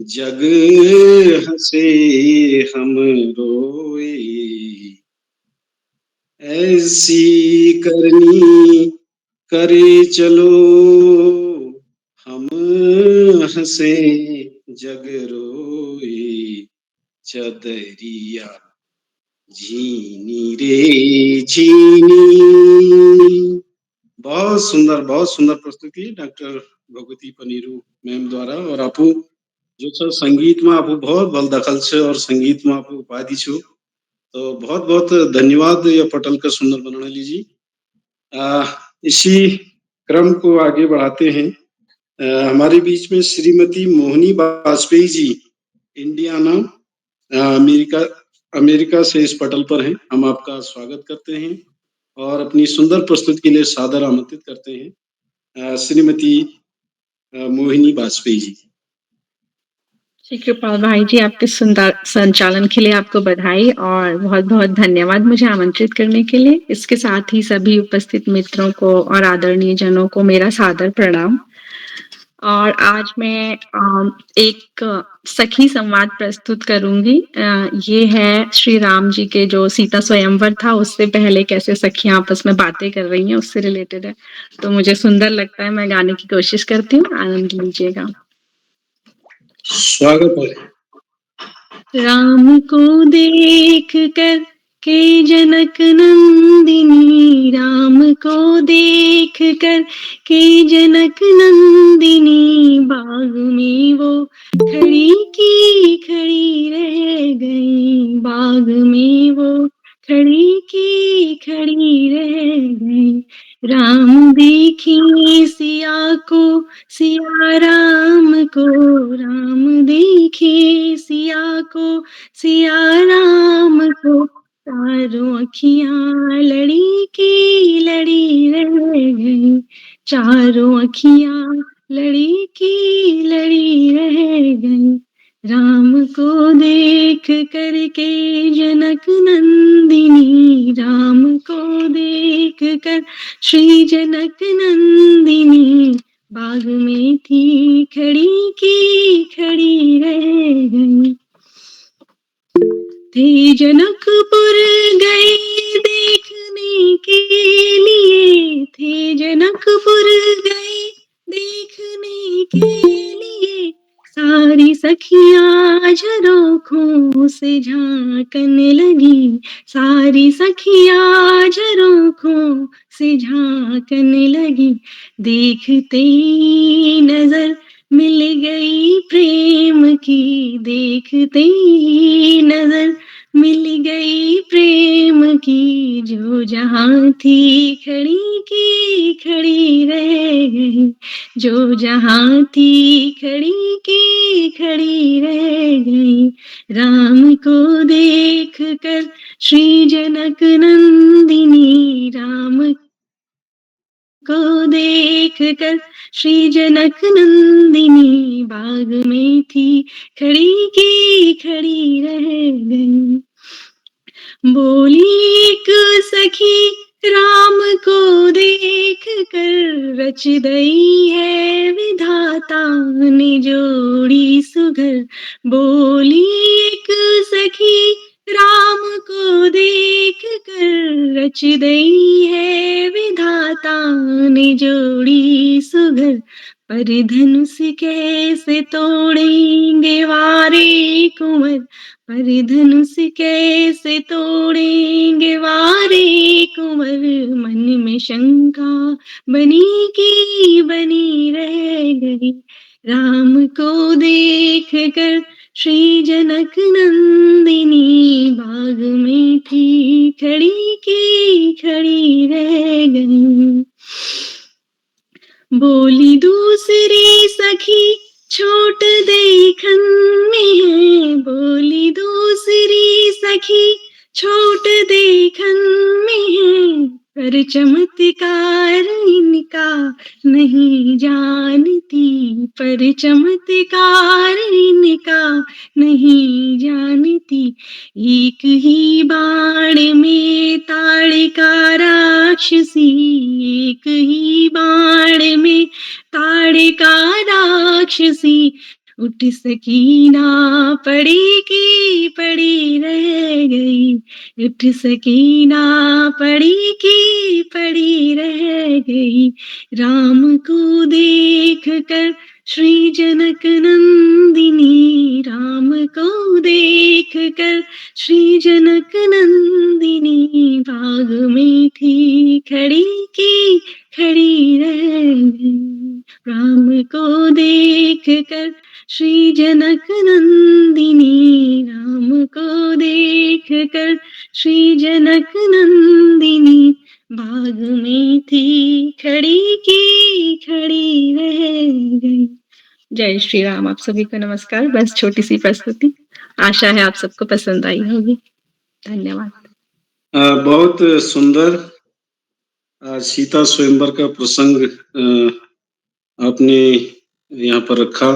जग हंसे हम रोए, ऐसी करनी करे चलो, हम हंसे जग रोए, चदरिया, झीनी रे झीनी। बहुत सुंदर प्रस्तुति डॉक्टर भगवती पनीरू मैम द्वारा। और आपू जो छ संगीत में आपू बहुत बल दखल छे और संगीत में आपू उपाधि छो, तो बहुत बहुत धन्यवाद ये पटल का सुंदर बनाने लीजिए। इसी क्रम को आगे बढ़ाते हैं। हमारे बीच में श्रीमती मोहिनी वाजपेयी जी, इंडियाना, अमेरिका से इस पटल पर हैं। हम आपका स्वागत करते हैं और अपनी सुंदर प्रस्तुति के लिए सादर आमंत्रित करते हैं श्रीमती मोहिनी वाजपेयी जी। श्री कृपाल भाई जी, आपके सुंदर संचालन के लिए आपको बधाई और बहुत बहुत धन्यवाद मुझे आमंत्रित करने के लिए। इसके साथ ही सभी उपस्थित मित्रों को और आदरणीय जनों को मेरा सादर प्रणाम। और आज मैं एक सखी संवाद प्रस्तुत करूंगी। ये है श्री राम जी के जो सीता स्वयंवर था, उससे पहले कैसे सखियां आपस में बातें कर रही हैं, उससे रिलेटेड है। तो मुझे सुंदर लगता है, मैं गाने की कोशिश करती हूँ, आनंद लीजिएगा। स्वागत है। राम को देख कर के जनक नंदिनी, राम को देख कर के जनक नंदिनी, बाग में वो खड़ी की खड़ी रह गई, बाग में वो खड़ी की खड़ी रह गई। राम देखे सिया को, सिया राम को, राम देखे सिया को, सिया राम को, चारों अखियां लड़ी की लड़ी रह गई, चारों अखियां लड़ी की लड़ी रह गई। राम को देख करके जनक नंदिनी, राम को देख कर श्री जनक नंदिनी, बाग में थी खड़ी की खड़ी रह गई। थे जनकपुर गए देखने के लिए, थे जनकपुर गए देखने के लिए, सारी सखियां झरोखों से झांकन लगी, सारी सखियां झरोखों से झांकन लगी, देखते ही नजर मिल गई प्रेम की, देखते ही नजर मिल गई प्रेम की, जो जहां थी खड़ी की खड़ी रह गई, जो जहां थी खड़ी की खड़ी रह गई, राम को देख कर श्री जनक नंदिनी, राम को देख कर श्री जनक नंदिनी, बाग में थी खड़ी की खड़ी रह गई, बोली एक सखी राम को देख कर, रच दई है विधाता ने जोड़ी सुघर, बोली एक सखी राम को देख कर, रच दई है विधाता ने जोड़ी सुघर, पर धनुष कैसे तोड़ेंगे वारे कुंवर, पर धनुष कैसे तोड़ेंगे वारे कुंवर, मन में शंका बनी की बनी रह गई, राम को देख कर श्री जनक नंदिनी, बाग में थी खड़ी की खड़ी रह गई, बोली दूसरी सखी छोट देखन में है, बोली दूसरी सखी छोट देखन में है, पर चमत्कार इनका नहीं जानती, पर चमत्कार इनका नहीं जानती, एक ही बाण में ताड़िका राक्षसी, एक ही बाण में ताड़िका राक्षसी, उठ सकी ना पड़ी की पड़ी रह गई, उठ सकी ना पड़ी की पड़ी रह गई, राम को देख कर श्री जनक नंदिनी, राम को देख कर श्री जनक नंदिनी, बाग में थी खड़ी की खड़ी रह गई, राम को देख कर श्री जनक नंदिनी, राम को देख कर श्री जनक नंदिनी, बाग में थी खड़ी की खड़ी रह गई। जय श्री राम। आप सभी को नमस्कार। बस छोटी सी प्रस्तुति, आशा है आप सबको पसंद आई होगी। धन्यवाद। बहुत सुंदर सीता स्वयंवर का प्रसंग आपने यहाँ पर रखा।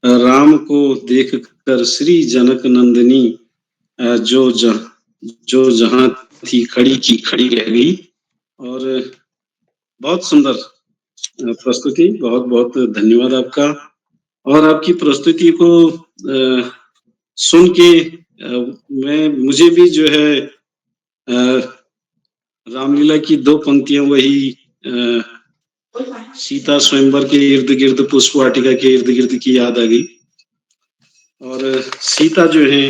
राम को देखकर श्री जनक नंदिनी जो जहां थी खड़ी की खड़ी रह गई। और बहुत सुंदर प्रस्तुति, बहुत बहुत धन्यवाद आपका। और आपकी प्रस्तुति को सुन के मुझे भी जो है रामलीला की दो पंक्तियां वही सीता स्वयंवर के इर्द गिर्द, पुष्प वाटिका के इर्द गिर्द की याद आ गई। और सीता जो है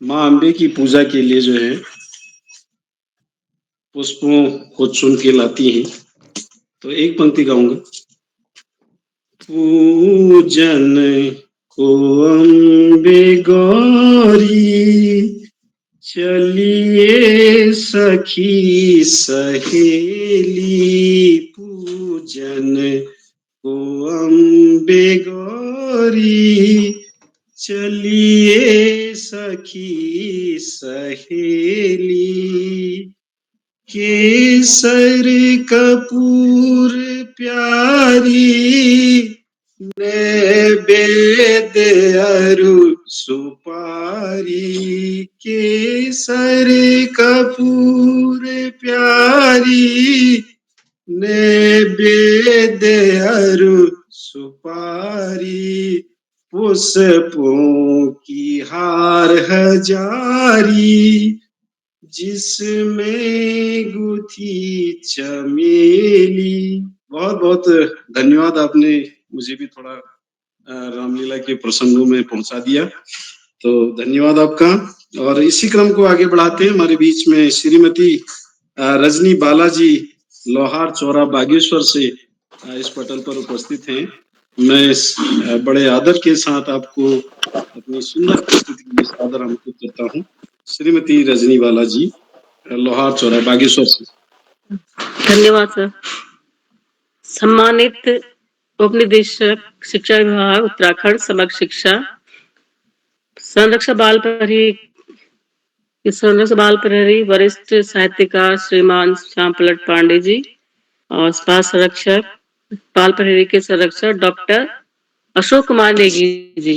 माँ अम्बे की पूजा के लिए जो है पुष्पों को चुन के लाती हैं। तो एक पंक्ति गाऊंगा। पूजन को अम्बे गौरी, चलिए सखी सहेली, पूजन को अम्बे गौरी, चलिए सखी सहेली, केसर कपूर प्यारी, नैवेद्य अरु सुपारी, केसर कपूर प्यारी, नैवेद्य अरु सुपारी, पुष्पों की हार है जारी, जिसमें गुथी चमेली। बहुत बहुत धन्यवाद, आपने मुझे भी थोड़ा रामलीला के प्रसंगों में पहुंचा दिया, तो धन्यवाद आपका। और इसी क्रम को आगे बढ़ाते हैं। हमारे बीच में श्रीमती रजनी बालाजी लोहार चौरा बागेश्वर से इस पटल पर उपस्थित हैं। मैं बड़े आदर के साथ आपको अपनी सुंदर प्रस्तुति के लिए सादर आमंत्रित करता हूँ। श्रीमती रजनी बालाजी लोहार चौरा बागेश्वर से। धन्यवाद सर। सम्मानित उपनिदेशक शिक्षा विभाग उत्तराखंड समग्र शिक्षा, संरक्षक बाल प्रहरी वरिष्ठ साहित्यकार श्रीमान श्याम पलट पांडे जी और बाल संरक्षक बाल प्रहरी के संरक्षक डॉक्टर अशोक कुमार नेगी जी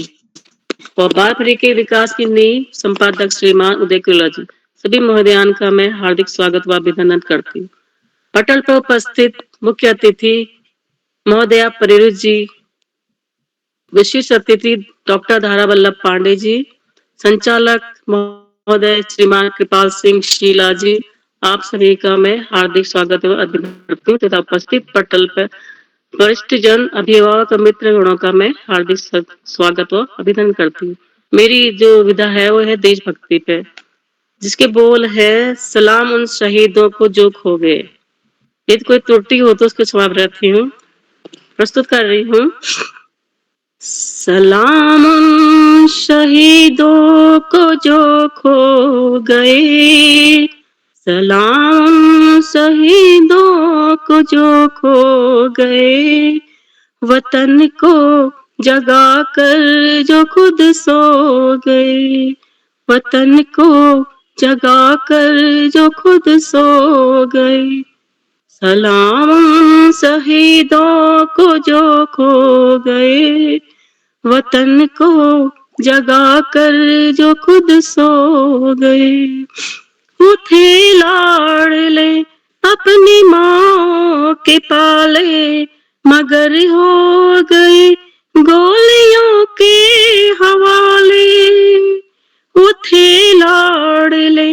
और बाल प्रहरी के विकास की नींव संपादक श्रीमान उदय किरोला जी, सभी महोदयान का मैं हार्दिक स्वागत व अभिनंदन करती हूँ। पटल पर उपस्थित मुख्य अतिथि महोदया परिरुचि जी, विशिष्ट अतिथि डॉक्टर धारा वल्लभ पांडे जी, संचालक महोदय श्रीमान कृपाल सिंह शीला जी, आप सभी का मैं हार्दिक स्वागत व अभिनंदन करती हूँ तथा उपस्थित पटल पर वरिष्ठ जन, अभिभावक और मित्र गणों का मैं हार्दिक स्वागत व अभिनंदन करती हूँ। मेरी जो विधा है वो है देशभक्ति पे, जिसके बोल है सलाम उन शहीदों को जो खो गए। यदि कोई त्रुटि हो तो उसको क्षमा प्रार्थी हूँ। प्रस्तुत कर रही हूँ। सलाम उन शहीदों को जो खो गए, सलाम शहीदों को जो खो गए, वतन को जगा कर जो खुद सो गए, वतन को जगा कर जो खुद सो गए। सलाम शहीदों को जो खो गए, वतन को जगा कर जो खुद सो गए। वो थे लाडले अपनी माँ के पाले, मगर हो गए गोलियों के हवाले। वो थे लाडले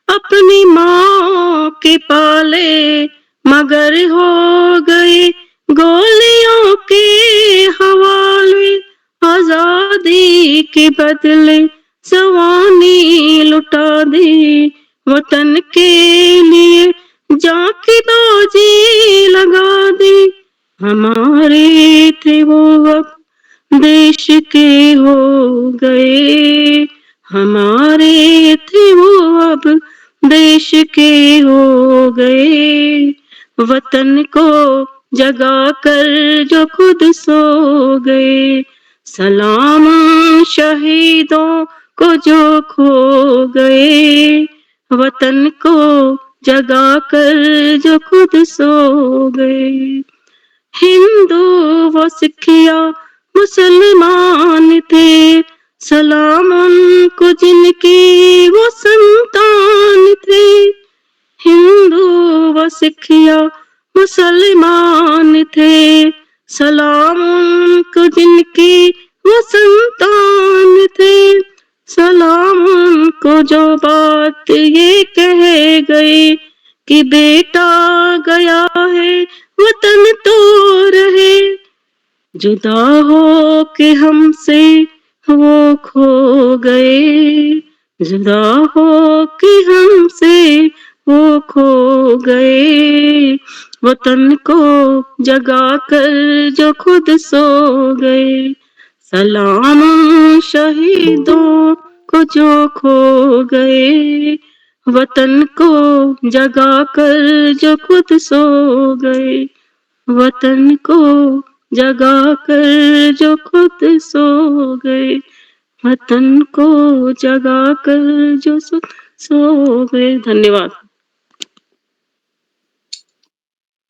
अपनी माँ के पाले, मगर हो गए गोलियों के हवाले। आजादी के बदले जवानी लुटा दी, वतन के लिए जान की बाजी लगा दी। हमारे थे वो अब देश के हो गए, हमारे थे वो अब देश के हो गए। वतन को जगा कर जो खुद सो गए, सलाम शहीदों को जो खो गए, वतन को जगा कर जो खुद सो गए। हिंदू व सिखिया मुसलमान थे, सलाम उनको जिनकी वो संतान थे। हिंदू व सिखिया मुसलमान थे, सलाम उनको जिनकी वो संतान थे। सलाम उनको जो बात ये कह गए कि बेटा गया है वतन तो रहे। जुदा हो के हमसे वो खो गए, जुदा हो के हमसे वो खो गए। वतन को जगा कर जो खुद सो गए, सलाम शहीदों को जो खो गए, वतन को जगा कर जो खुद सो गए, वतन को जगा कर जो खुद सो गए, वतन को जगा कर जो सो गए। धन्यवाद।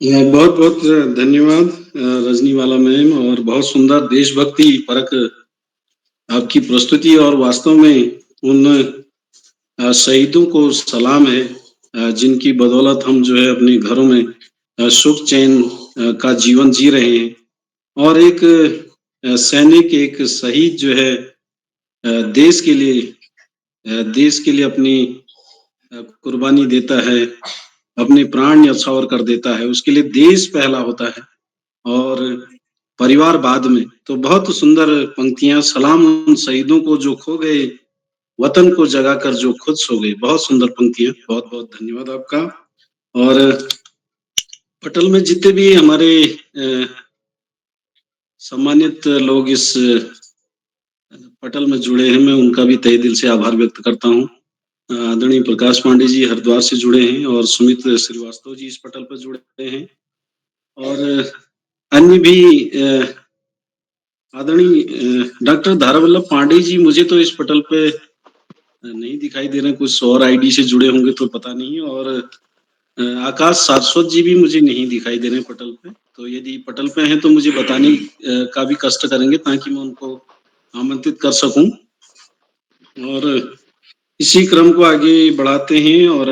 बहुत बहुत धन्यवाद रजनीवाला मैम, और बहुत सुंदर देशभक्ति परक आपकी प्रस्तुति। और वास्तव में उन शहीदों को सलाम है जिनकी बदौलत हम जो है अपने घरों में सुख चैन का जीवन जी रहे हैं। और एक सैनिक एक शहीद जो है देश के लिए अपनी कुर्बानी देता है, अपने प्राण न्यौछावर कर देता है, उसके लिए देश पहला होता है और परिवार बाद में। तो बहुत सुंदर पंक्तियाँ, सलाम उन शहीदों को जो खो गए, वतन को जगाकर जो खुद सो गए। बहुत सुंदर पंक्तियाँ, बहुत-बहुत धन्यवाद आपका। और पटल में जितने भी हमारे सम्मानित लोग इस पटल में जुड़े हैं, मैं उनका भी तहे दिल से आभार व्यक्त करता हूँ। आदरणीय प्रकाश पांडे जी हरिद्वार से जुड़े हैं और सुमित श्रीवास्तव जी इस पटल पर जुड़े हैं और अन्य भी आदरणीय डॉक्टर धारावल्लभ पांडे जी मुझे तो इस पटल पे नहीं दिखाई दे रहे, कुछ और आईडी से जुड़े होंगे तो पता नहीं। और आकाश सारस्वत जी भी मुझे नहीं दिखाई दे रहे पटल पे, तो यदि पटल पे हैं तो मुझे बताने का भी कष्ट करेंगे ताकि मैं उनको आमंत्रित कर सकूं। और इसी क्रम को आगे बढ़ाते हैं और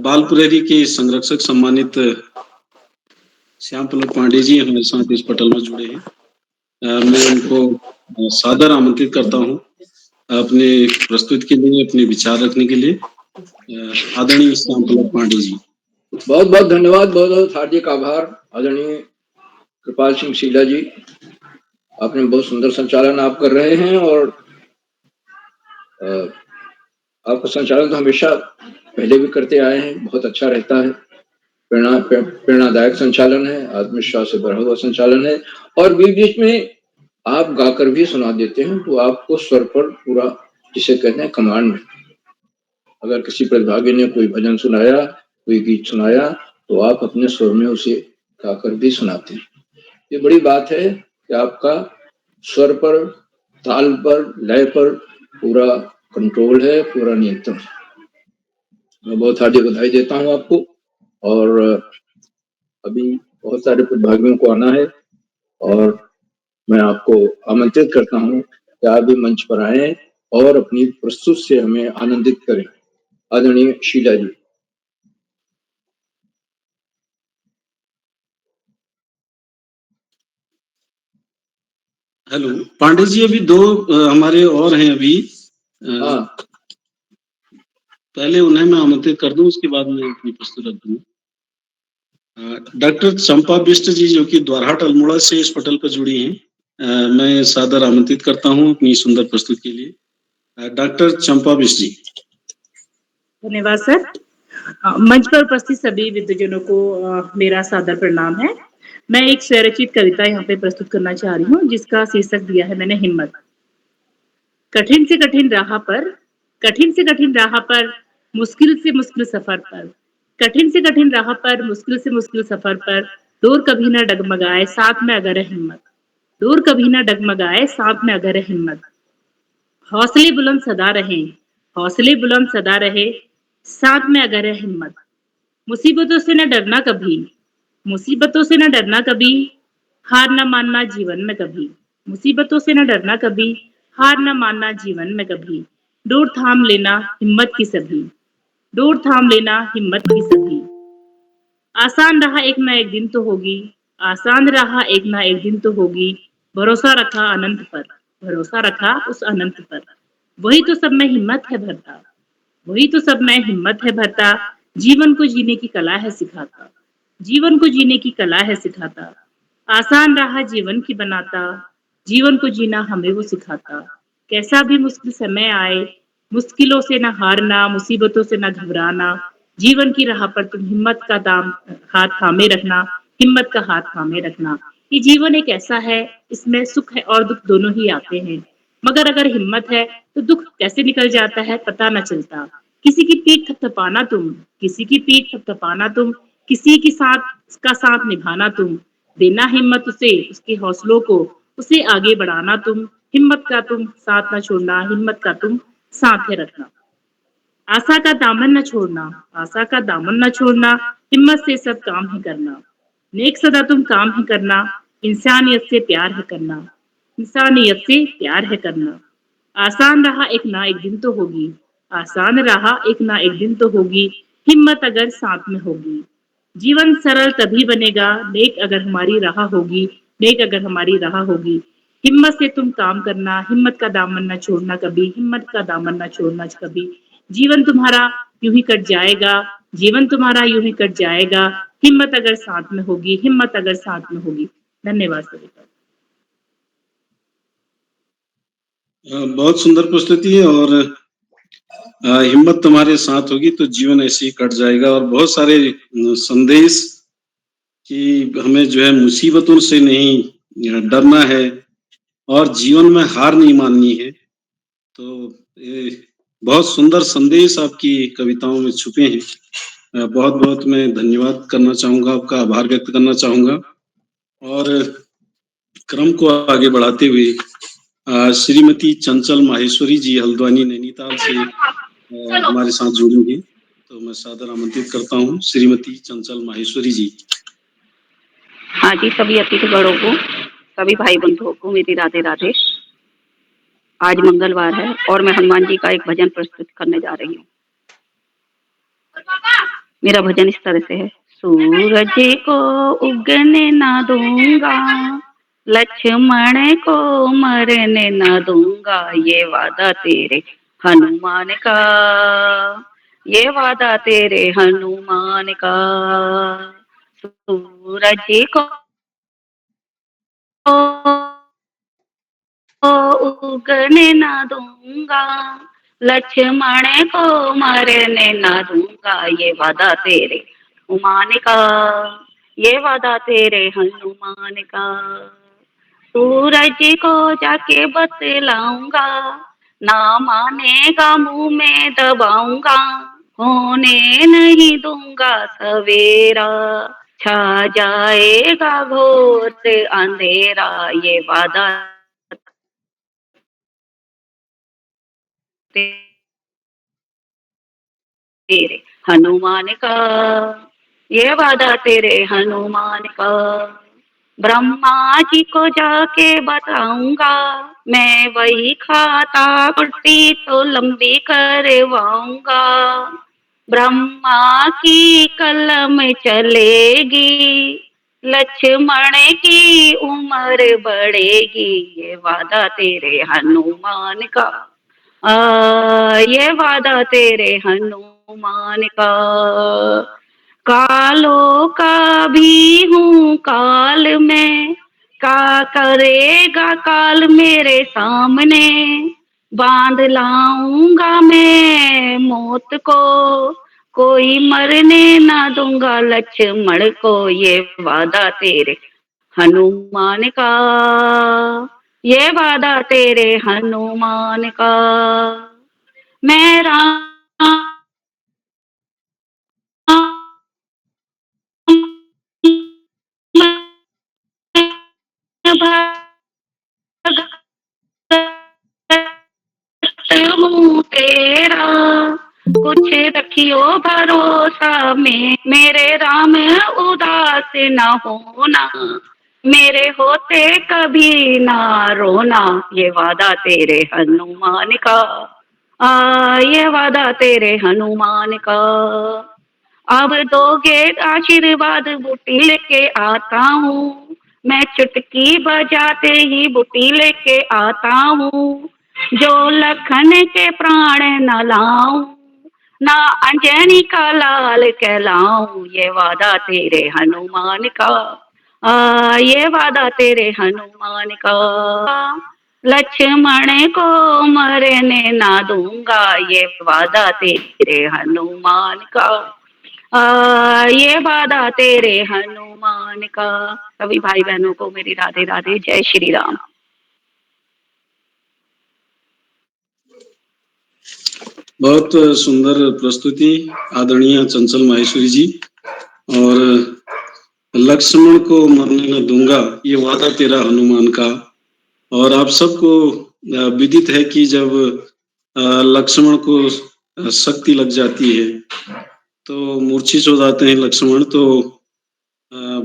बाल पुरेरी के संरक्षक सम्मानित श्याम पल्लव पांडे जी हमारे साथ इस पटल में जुड़े हैं। मैं उनको सादर आमंत्रित करता हूं अपने प्रस्तुति के लिए, अपने विचार रखने के लिए। आदरणीय श्याम पल्लव पांडे जी। बहुत बहुत धन्यवाद, बहुत बहुत हार्दिक आभार आदरणीय कृपाल सिंह शीला जी। आपने बहुत सुंदर संचालन आप कर रहे हैं और आपका संचालन तो हमेशा पहले भी करते आए हैं, बहुत अच्छा रहता है। प्रेरणादायक संचालन है, आत्मविश्वास से भरा हुआ संचालन है और बीच बीच में आप गाकर भी सुना देते हैं, तो आपको स्वर पर पूरा जिसे कहते हैं कमांड है। अगर किसी प्रतिभागी ने कोई भजन सुनाया, कोई गीत सुनाया, तो आप अपने स्वर में उसे गाकर भी सुनाते हैं। ये बड़ी बात है कि आपका स्वर पर, ताल पर, लय पर पूरा कंट्रोल है, पूरा नियंत्रण। मैं बहुत हार्दिक बधाई देता हूँ आपको और अभी बहुत सारे प्रतिभागियों को आना है और मैं आपको आमंत्रित करता हूँ कि आप भी मंच पर आए और अपनी प्रस्तुति से हमें आनंदित करें। आदरणीय शीला जी। हेलो पांडे जी, अभी दो हमारे और हैं अभी। हाँ, पहले उन्हें मैं आमंत्रित कर दूं, उसके बाद मैं अपनी प्रस्तुति रख दूंगा। डॉक्टर चंपा बिष्ट जी जो कि द्वारहाट अल्मोड़ा से इस पटल पर जुड़ी हैं, मैं सादर आमंत्रित करता हूं अपनी सुंदर प्रस्तुति के लिए। डॉक्टर चंपा बिष्ट जी। धन्यवाद सर। मंच पर उपस्थित सभी विद्वजनों को मेरा सादर प्रणाम है। मैं एक स्वरचित कविता यहाँ पे प्रस्तुत करना चाह रही हूँ जिसका शीर्षक दिया है मैंने हिम्मत। कठिन से कठिन राह पर, कठिन से कठिन राह पर, मुश्किल से मुश्किल सफर पर, कठिन से कठिन राह पर, मुश्किल से मुश्किल सफर पर, दूर कभी न डगमगाए साथ में अगर है हिम्मत, दूर कभी न डगमगाए साथ में अगर है हिम्मत। हौसले बुलंद सदा रहे, हौसले बुलंद सदा रहे, साथ में अगर है हिम्मत। मुसीबतों से न डरना कभी, मुसीबतों से न डरना कभी, हार न मानना जीवन में कभी, मुसीबतों से न डरना कभी, हार न मानना जीवन में कभी। डोर थाम लेना हिम्मत की सभी, डोर थाम लेना हिम्मत की सभी। आसान रहा एक ना एक दिन तो होगी, आसान रहा एक ना एक दिन तो होगी। भरोसा रखा अनंत पर, भरोसा रखा उस अनंत पर। वही तो सब में हिम्मत है भरता, वही तो सब में हिम्मत है भरता। जीवन को जीने की कला है सिखाता, जीवन को जीने की कला है सिखाता। आसान रहा जीवन की बनाता, जीवन को जीना हमें वो सिखाता। कैसा भी मुश्किल समय आए, मुश्किलों से न हारना, मुसीबतों से न घबराना। जीवन की राह पर तुम हिम्मत का दाम हाथ थामे रखना, हिम्मत का हाथ थामे रखना। ये जीवन एक ऐसा है, इसमें सुख है और दुख दोनों ही आते हैं, मगर अगर हिम्मत है तो दुख कैसे निकल जाता है पता न चलता। किसी की पीठ थपथपाना तुम, किसी की पीठ थपथपाना तुम, किसी की साथ का साथ निभाना तुम। देना हिम्मत उसे, उसके हौसलों को, उसे आगे बढ़ाना तुम। हिम्मत का तुम साथ न छोड़ना, हिम्मत का तुम साथ है रखना। आशा का दामन न छोड़ना, आशा का दामन न छोड़ना, हिम्मत से सब काम है करना। नेक सदा तुम काम है करना, इंसानियत से प्यार है करना, इंसानियत से प्यार है करना। आसान रहा एक ना एक दिन तो होगी, आसान रहा एक ना एक दिन तो होगी। हिम्मत अगर साथ में होगी, जीवन सरल तभी बनेगा नेक अगर हमारी राह होगी, नेक अगर हमारी राह होगी। हिम्मत से तुम काम करना, हिम्मत का दामन न छोड़ना कभी, हिम्मत का दामन न छोड़ना कभी। जीवन तुम्हारा यूं ही कट जाएगा, जीवन तुम्हारा यूं ही कट जाएगा, हिम्मत अगर साथ में होगी, हिम्मत अगर साथ में होगी। धन्यवाद सभी का। बहुत सुंदर प्रस्तुति है और हिम्मत तुम्हारे साथ होगी तो जीवन ऐसे ही कट जाएगा और बहुत सारे संदेश कि हमें जो है मुसीबतों से नहीं डरना है और जीवन में हार नहीं माननी है। तो ये बहुत सुंदर संदेश आपकी कविताओं में छुपे हैं। बहुत-बहुत मैं धन्यवाद करना चाहूँगा, आपका आभार व्यक्त करना चाहूँगा और क्रम को आगे बढ़ाते हुए श्रीमती चंचल माहेश्वरी जी हल्द्वानी नैनीताल से हमारे साथ जुड़ेंगी। तो मैं सादर आमंत्रित करता हूँ श्रीमती चंचल माहेश्वरी जी। हाँ जी, सभी अतिथिगणों को, सभी भाई बंधुओं को मेरी राधे राधे। आज मंगलवार है और मैं हनुमान जी का एक भजन प्रस्तुत करने जा रही हूँ। मेरा भजन इस तरह से है। सूरज को उगने ना दूंगा, लक्ष्मण को मरने ना दूंगा, ये वादा तेरे हनुमान का, ये वादा तेरे हनुमान का। सूरज को उगने ना दूंगा, लक्ष्मण को मरने ना दूंगा, ये वादा तेरे हनुमान का, ये वादा तेरे हनुमान का। सूरज को जाके बतलाऊंगा, ना मानेगा मुंह में दबाऊंगा, होने नहीं दूंगा सवेरा, छा जाएगा घोर अंधेरा, ये वादा तेरे हनुमान का, ये वादा तेरे हनुमान का। ब्रह्मा जी को जाके बताऊंगा, मैं वही खाता कुर्सी तो लंबी करवाऊंगा, ब्रह्मा की कलम चलेगी, लक्ष्मण की उम्र बढ़ेगी, ये वादा तेरे हनुमान का, ये वादा तेरे हनुमान का। कालों का भी हूँ काल में, का करेगा काल मेरे सामने, बांध लाऊंगा मैं मौत को, कोई मरने ना दूंगा लक्ष्मण को, ये वादा तेरे हनुमान का, ये वादा तेरे हनुमान का। मैं राम हूँ तेरा, कुछ रखियो भरोसा में, मेरे राम उदास न होना, मेरे होते कभी ना रोना, ये वादा तेरे हनुमान का, ये वादा तेरे हनुमान का। अब दोगे आशीर्वाद बूटी लेके आता हूँ, मैं चुटकी बजाते ही बूटी लेके आता हूँ, जो लखन के प्राण न लाऊं, ना अंजनी का लाल कहलाऊं, ये वादा तेरे हनुमान का, ये वादा तेरे हनुमान का। लक्ष्मण को मरने ना दूंगा, ये वादा तेरे हनुमान का, ये वादा तेरे हनुमान का। सभी भाई बहनों को मेरी राधे राधे, जय श्री राम। बहुत सुंदर प्रस्तुति आदरणीय चंचल माहेश्वरी जी। और लक्ष्मण को मरने न दूंगा, ये वादा तेरा हनुमान का। और आप सबको विदित है कि जब लक्ष्मण को शक्ति लग जाती है तो मूर्छित हो जाते हैं लक्ष्मण, तो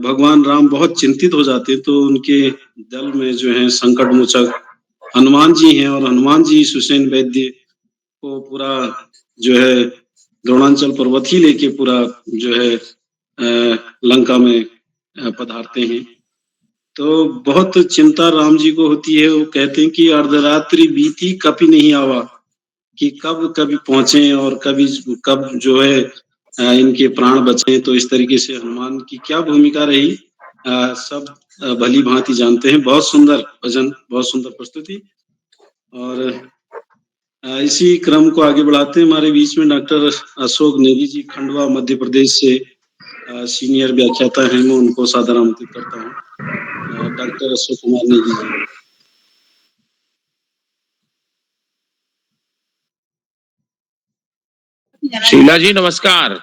भगवान राम बहुत चिंतित हो जाते हैं, तो उनके दल में जो है संकट मोचक हनुमान जी हैं और हनुमान जी सुसेन वैद्य को पूरा जो है द्रोणांचल पर्वत ही लेके पूरा जो है लंका में पधारते हैं। तो बहुत चिंता राम जी को होती है। वो कहते हैं कि अर्धरात्रि बीती कभी नहीं आवा, कि कब कभी पहुंचे और कब जो है इनके प्राण बचे। तो इस तरीके से हनुमान की क्या भूमिका रही सब भली भांति जानते हैं। बहुत सुंदर भजन, बहुत सुंदर प्रस्तुति। और इसी क्रम को आगे बढ़ाते हैं। हमारे बीच में डॉक्टर अशोक नेगी जी, खंडवा मध्य प्रदेश से सीनियर व्याख्याता हैं। मैं उनको सादर आमंत्रित करता हूँ। डॉक्टर अशोक कुमार नेगी जी। शीला जी नमस्कार।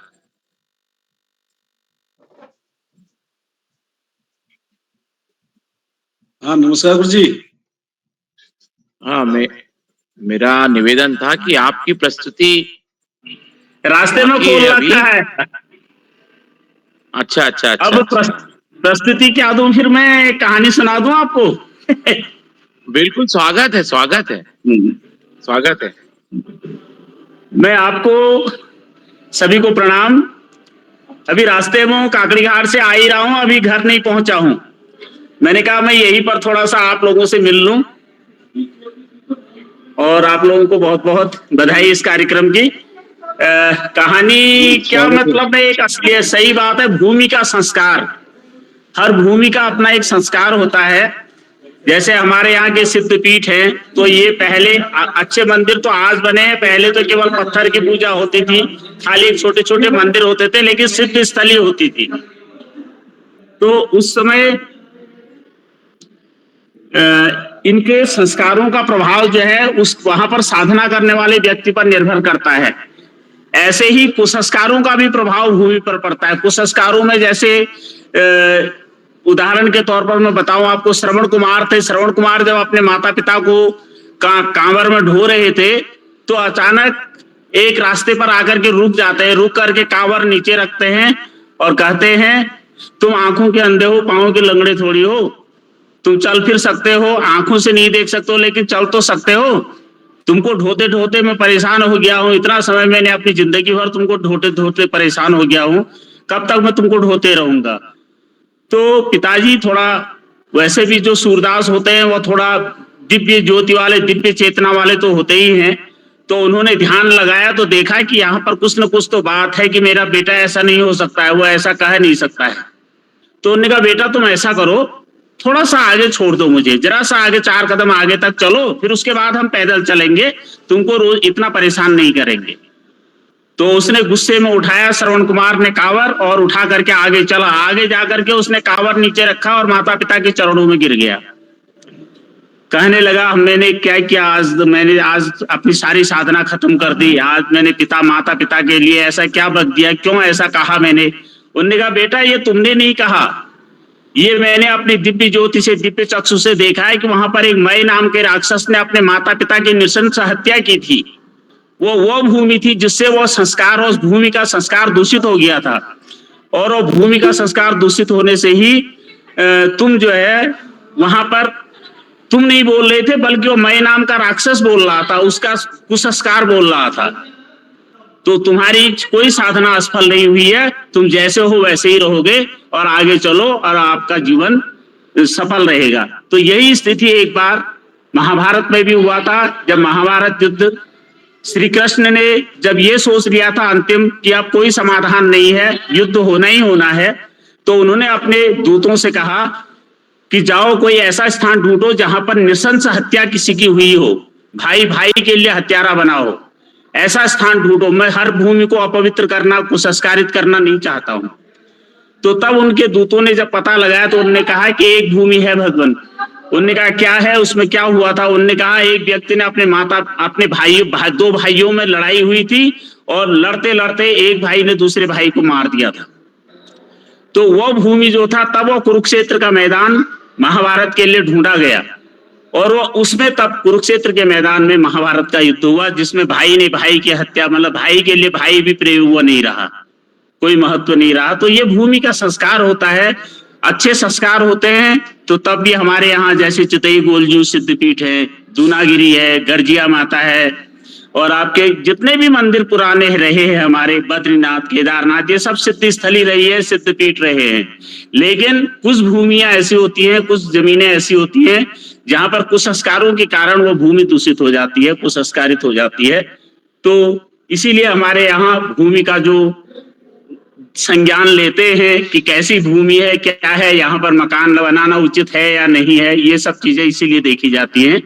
हाँ नमस्कार गुरु जी। हाँ, मेरा निवेदन था कि आपकी प्रस्तुति रास्ते में कॉल लगता है। अच्छा अच्छा अच्छा। अब प्रस्तुति क्या दूं, फिर मैं कहानी सुना दूं आपको? बिल्कुल, स्वागत है स्वागत है स्वागत है। मैं आपको सभी को प्रणाम। अभी रास्ते में काकड़ी घाट से आ ही रहा हूं, अभी घर नहीं पहुंचा हूं। मैंने कहा मैं यहीं पर थोड़ा सा आप लोगों से मिल लूं, और आप लोगों को बहुत बहुत बधाई इस कार्यक्रम की। कहानी क्या मतलब है, एक असली सही बात है। भूमि का संस्कार, हर भूमि का अपना एक संस्कार होता है। जैसे हमारे यहाँ के सिद्धपीठ हैं, तो ये पहले अच्छे मंदिर तो आज बने हैं, पहले तो केवल पत्थर की पूजा होती थी, खाली छोटे छोटे मंदिर होते थे, लेकिन सिद्ध स्थली होती थी। तो उस समय इनके संस्कारों का प्रभाव जो है उस वहां पर साधना करने वाले व्यक्ति पर निर्भर करता है। ऐसे ही कुसंस्कारों का भी प्रभाव भूमि पर पड़ता है। कुसंस्कारों में जैसे उदाहरण के तौर पर मैं बताऊं आपको, श्रवण कुमार थे। श्रवण कुमार जब अपने माता पिता को कांवर में ढो रहे थे, तो अचानक एक रास्ते पर आकर के रुक जाते हैं। रुक करके कांवर नीचे रखते हैं और कहते हैं, तुम आंखों के अंधे हो, पांवों के लंगड़े थोड़ी हो, तुम चल फिर सकते हो, आंखों से नहीं देख सकते हो लेकिन चल तो सकते हो। तुमको ढोते ढोते मैं परेशान हो गया हूं, इतना समय मैंने अपनी जिंदगी भर तुमको ढोते ढोते परेशान हो गया हूं, कब तक मैं तुमको ढोते रहूंगा। तो पिताजी थोड़ा, वैसे भी जो सूरदास होते हैं वो थोड़ा दिव्य ज्योति वाले, दिव्य चेतना वाले तो होते ही हैं। तो उन्होंने ध्यान लगाया तो देखा कि यहाँ पर कुछ न कुछ तो बात है कि मेरा बेटा ऐसा नहीं हो सकता है, वो ऐसा कह नहीं सकता है। तो उन्होंने कहा, बेटा तुम ऐसा करो, थोड़ा सा आगे छोड़ दो मुझे, जरा सा आगे 4 कदम आगे तक चलो, फिर उसके बाद हम पैदल चलेंगे, तुमको रोज इतना परेशान नहीं करेंगे। तो उसने गुस्से में उठाया श्रवण कुमार ने कांवर, और उठा करके आगे चला। आगे जाकर के उसने कांवर नीचे रखा और माता पिता के चरणों में गिर गया। कहने लगा, मैंने क्या किया, मैंने आज अपनी सारी साधना खत्म कर दी, आज मैंने माता पिता के लिए ऐसा क्या बक दिया, क्यों ऐसा कहा मैंने। उन्होंने कहा, बेटा ये तुमने नहीं कहा, ये मैंने अपनी दिव्य ज्योति से, दिव्य चक्षु से देखा है कि वहां पर एक मय नाम के राक्षस ने अपने माता पिता की नृशंस हत्या की थी। वो भूमि थी जिससे वो संस्कार, उस भूमि का संस्कार दूषित हो गया था। और वो भूमि का संस्कार दूषित होने से ही तुम जो है वहां पर तुम नहीं बोल रहे थे, बल्कि वो मय नाम का राक्षस बोल रहा था, उसका कुसंस्कार बोल रहा था। तो तुम्हारी कोई साधना असफल नहीं हुई है, तुम जैसे हो वैसे ही रहोगे और आगे चलो और आपका जीवन सफल रहेगा। तो यही स्थिति एक बार महाभारत में भी हुआ था। जब महाभारत युद्ध, श्री कृष्ण ने जब ये सोच लिया था अंतिम कि अब कोई समाधान नहीं है, युद्ध होना ही होना है, तो उन्होंने अपने दूतों से कहा कि जाओ कोई ऐसा स्थान ढूंढो जहां पर नृशंस हत्या किसी की हुई हो, भाई भाई के लिए हत्यारा बनाओ, ऐसा स्थान ढूंढो। मैं हर भूमि को अपवित्र करना, कुसंस्कारित करना नहीं चाहता हूं। तो तब उनके दूतों ने जब पता लगाया तो उन्होंने कहा कि एक भूमि है भगवान। उन्होंने कहा क्या है, उसमें क्या हुआ था। उन्होंने कहा एक व्यक्ति ने अपने भाई 2 भाइयों में लड़ाई हुई थी, और लड़ते लड़ते एक भाई ने दूसरे भाई को मार दिया था। तो वो भूमि जो था, तब वो कुरुक्षेत्र का मैदान महाभारत के लिए ढूंढा गया, और वो उसमें तब कुरुक्षेत्र के मैदान में महाभारत का युद्ध हुआ, जिसमें भाई ने भाई की हत्या, मतलब भाई के लिए भाई भी प्रिय हुआ नहीं रहा, कोई महत्व नहीं रहा। तो ये भूमि का संस्कार होता है। अच्छे संस्कार होते हैं तो तब भी हमारे यहाँ जैसे चितई गोलजू सिद्धपीठ है, दूनागिरी है, गर्जिया माता है, और आपके जितने भी मंदिर पुराने रहे हैं हमारे बद्रीनाथ, केदारनाथ, ये सब सिद्ध स्थली रही है, सिद्धपीठ रहे हैं। लेकिन कुछ भूमियां ऐसी होती हैं, कुछ जमीनें ऐसी होती हैं जहां पर कुछ संस्कारों के कारण वो भूमि दूषित हो जाती है, कुछ संस्कारित हो जाती है। तो इसीलिए हमारे यहाँ भूमि का जो संज्ञान लेते हैं कि कैसी भूमि है, क्या है, यहाँ पर मकान बनाना उचित है या नहीं है, ये सब चीजें इसीलिए देखी जाती हैं।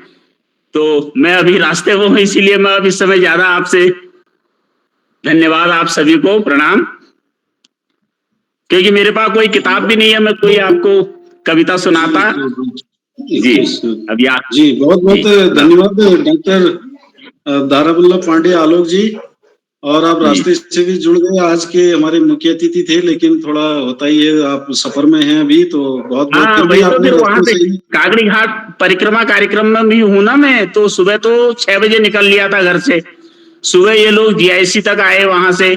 तो मैं अभी रास्ते में हूँ, इसीलिए मैं अब इस समय ज्यादा आपसे धन्यवाद आप सभी को, प्रणाम। क्योंकि मेरे पास कोई किताब भी नहीं है, मैं कोई आपको कविता सुनाता। जी अभी आप जी बहुत बहुत धन्यवाद डॉक्टर दारावल्लभ पांडे आलोक जी। और आप रास्ते से भी जुड़ गए, आज के हमारे मुख्य अतिथि थे, लेकिन थोड़ा होता ही है, आप सफर में हैं अभी, तो बहुत बहुत हाँ, फिर भी वही तो आपने फिर वहां रास्ते से से काकड़ी घाट परिक्रमा कार्यक्रम में भी हूं ना मैं, तो सुबह तो 6 बजे निकल लिया था घर से। सुबह ये लोग जीआईसी तक आए, वहां से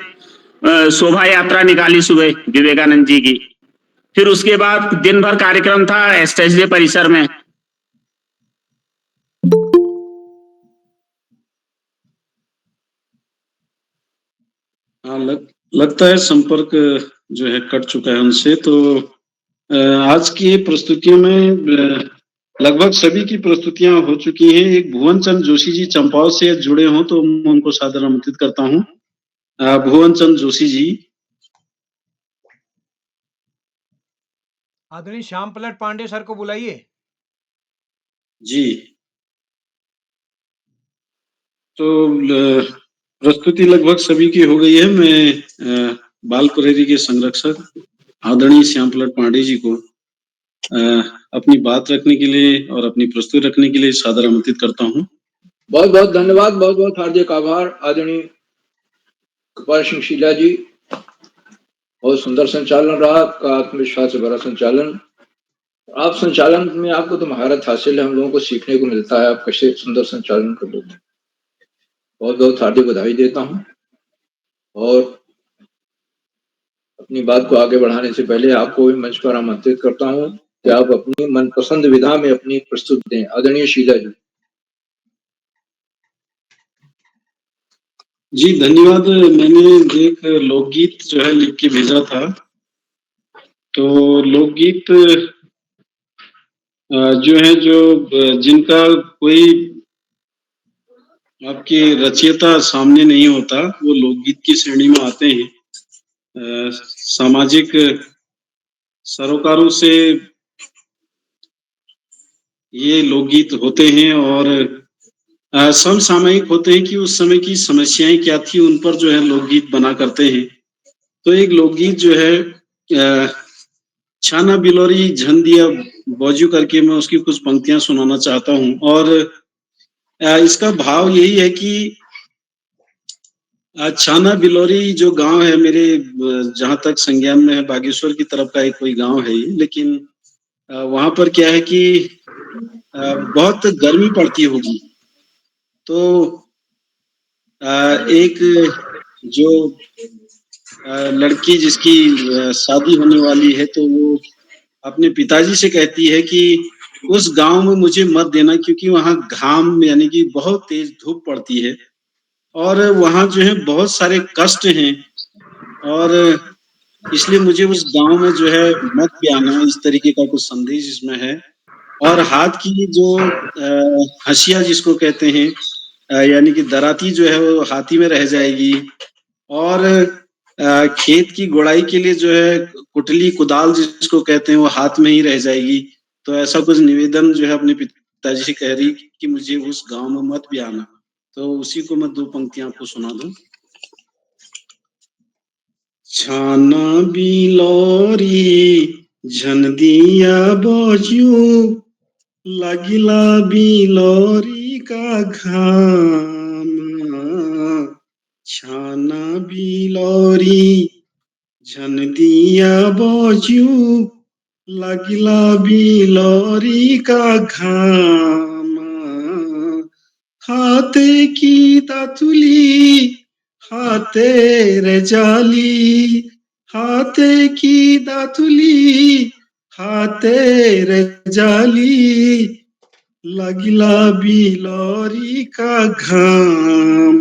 शोभा यात्रा निकाली सुबह विवेकानंद जी की। फिर उसके बाद दिन भर कार्यक्रम था एसएसजे परिसर में। हाँ, लगता है संपर्क जो है कट चुका है उनसे। तो आज की प्रस्तुतियों में लगभग सभी की प्रस्तुतियां हो चुकी हैं। एक भुवन चंद जोशी जी चंपावत से जुड़े हों तो मैं उनको सादर आमंत्रित करता हूं। भुवन चंद जोशी जी। आदरणीय श्याम पलट पांडे सर को बुलाइए। जी तो प्रस्तुति लगभग सभी की हो गई है। मैं बाल प्रेरी के संरक्षक आदरणीय श्याम पलट पांडे जी को अपनी बात रखने के लिए और अपनी प्रस्तुति रखने के लिए सादर आमंत्रित करता हूं। बहुत बहुत धन्यवाद, बहुत बहुत हार्दिक आभार आदरणीय कृपाल सिंह शीला जी। बहुत सुंदर संचालन रहा आपका, आत्मविश्वास से भरा संचालन। आप संचालन में आपको तो महारत हासिल है, हम लोगों को सीखने को मिलता है आप कैसे सुंदर संचालन कर लेते हैं। बहुत बहुत हार्दिक बधाई देता हूं। और अपनी बात को आगे बढ़ाने से पहले आपको भी मंच पर आमंत्रित करता हूं कि आप अपनी मनपसंद विधा में अपनी प्रस्तुति दें। आदरणीय शीला जी। जी धन्यवाद। मैंने एक लोकगीत जो है लिख के भेजा था। तो लोकगीत जो है, जो जिनका कोई आपकी रचयिता सामने नहीं होता, वो लोकगीत की श्रेणी में आते हैं। सामाजिक सरोकारों से ये लोकगीत होते हैं और समसामयिक होते हैं कि उस समय की समस्याएं क्या थी, उन पर जो है लोकगीत बना करते हैं। तो एक लोकगीत जो है छाना बिलोरी झन दिया बौजू करके, मैं उसकी कुछ पंक्तियां सुनाना चाहता हूं। और इसका भाव यही है कि छाना बिलोरी जो गांव है मेरे, जहां तक संज्ञान में है, बागेश्वर की तरफ का एक कोई गांव है ये, लेकिन वहां पर क्या है कि बहुत गर्मी पड़ती होगी। तो एक जो लड़की जिसकी शादी होने वाली है, तो वो अपने पिताजी से कहती है कि उस गांव में मुझे मत देना, क्योंकि वहां घाम यानी कि बहुत तेज धूप पड़ती है और वहां जो है बहुत सारे कष्ट हैं, और इसलिए मुझे उस गांव में जो है मत भी आना। इस तरीके का कुछ संदेश इसमें है। और हाथ की जो हंसिया जिसको कहते हैं, यानी कि दराती जो है वो हाथी में रह जाएगी। और खेत की गुड़ाई के लिए जो है कुटली कुदाल जिसको कहते हैं, वो हाथ में ही रह जाएगी। तो ऐसा कुछ निवेदन जो है अपने पिताजी से कह रही कि मुझे उस गांव में मत भी आना। तो उसी को मैं 2 पंक्तियां आपको सुना दूं। छाना बिलोरी झन दिया बौजू, लगिला बिलोरी का घाम। छाना बिलोरी झन दिया बौजू, लगिला बिलोरी का घाम। हाथे की दातुली हाथे रे जाली, हाथे की दातुली हाथे रे जाली, लागिला बिलौरी का घाम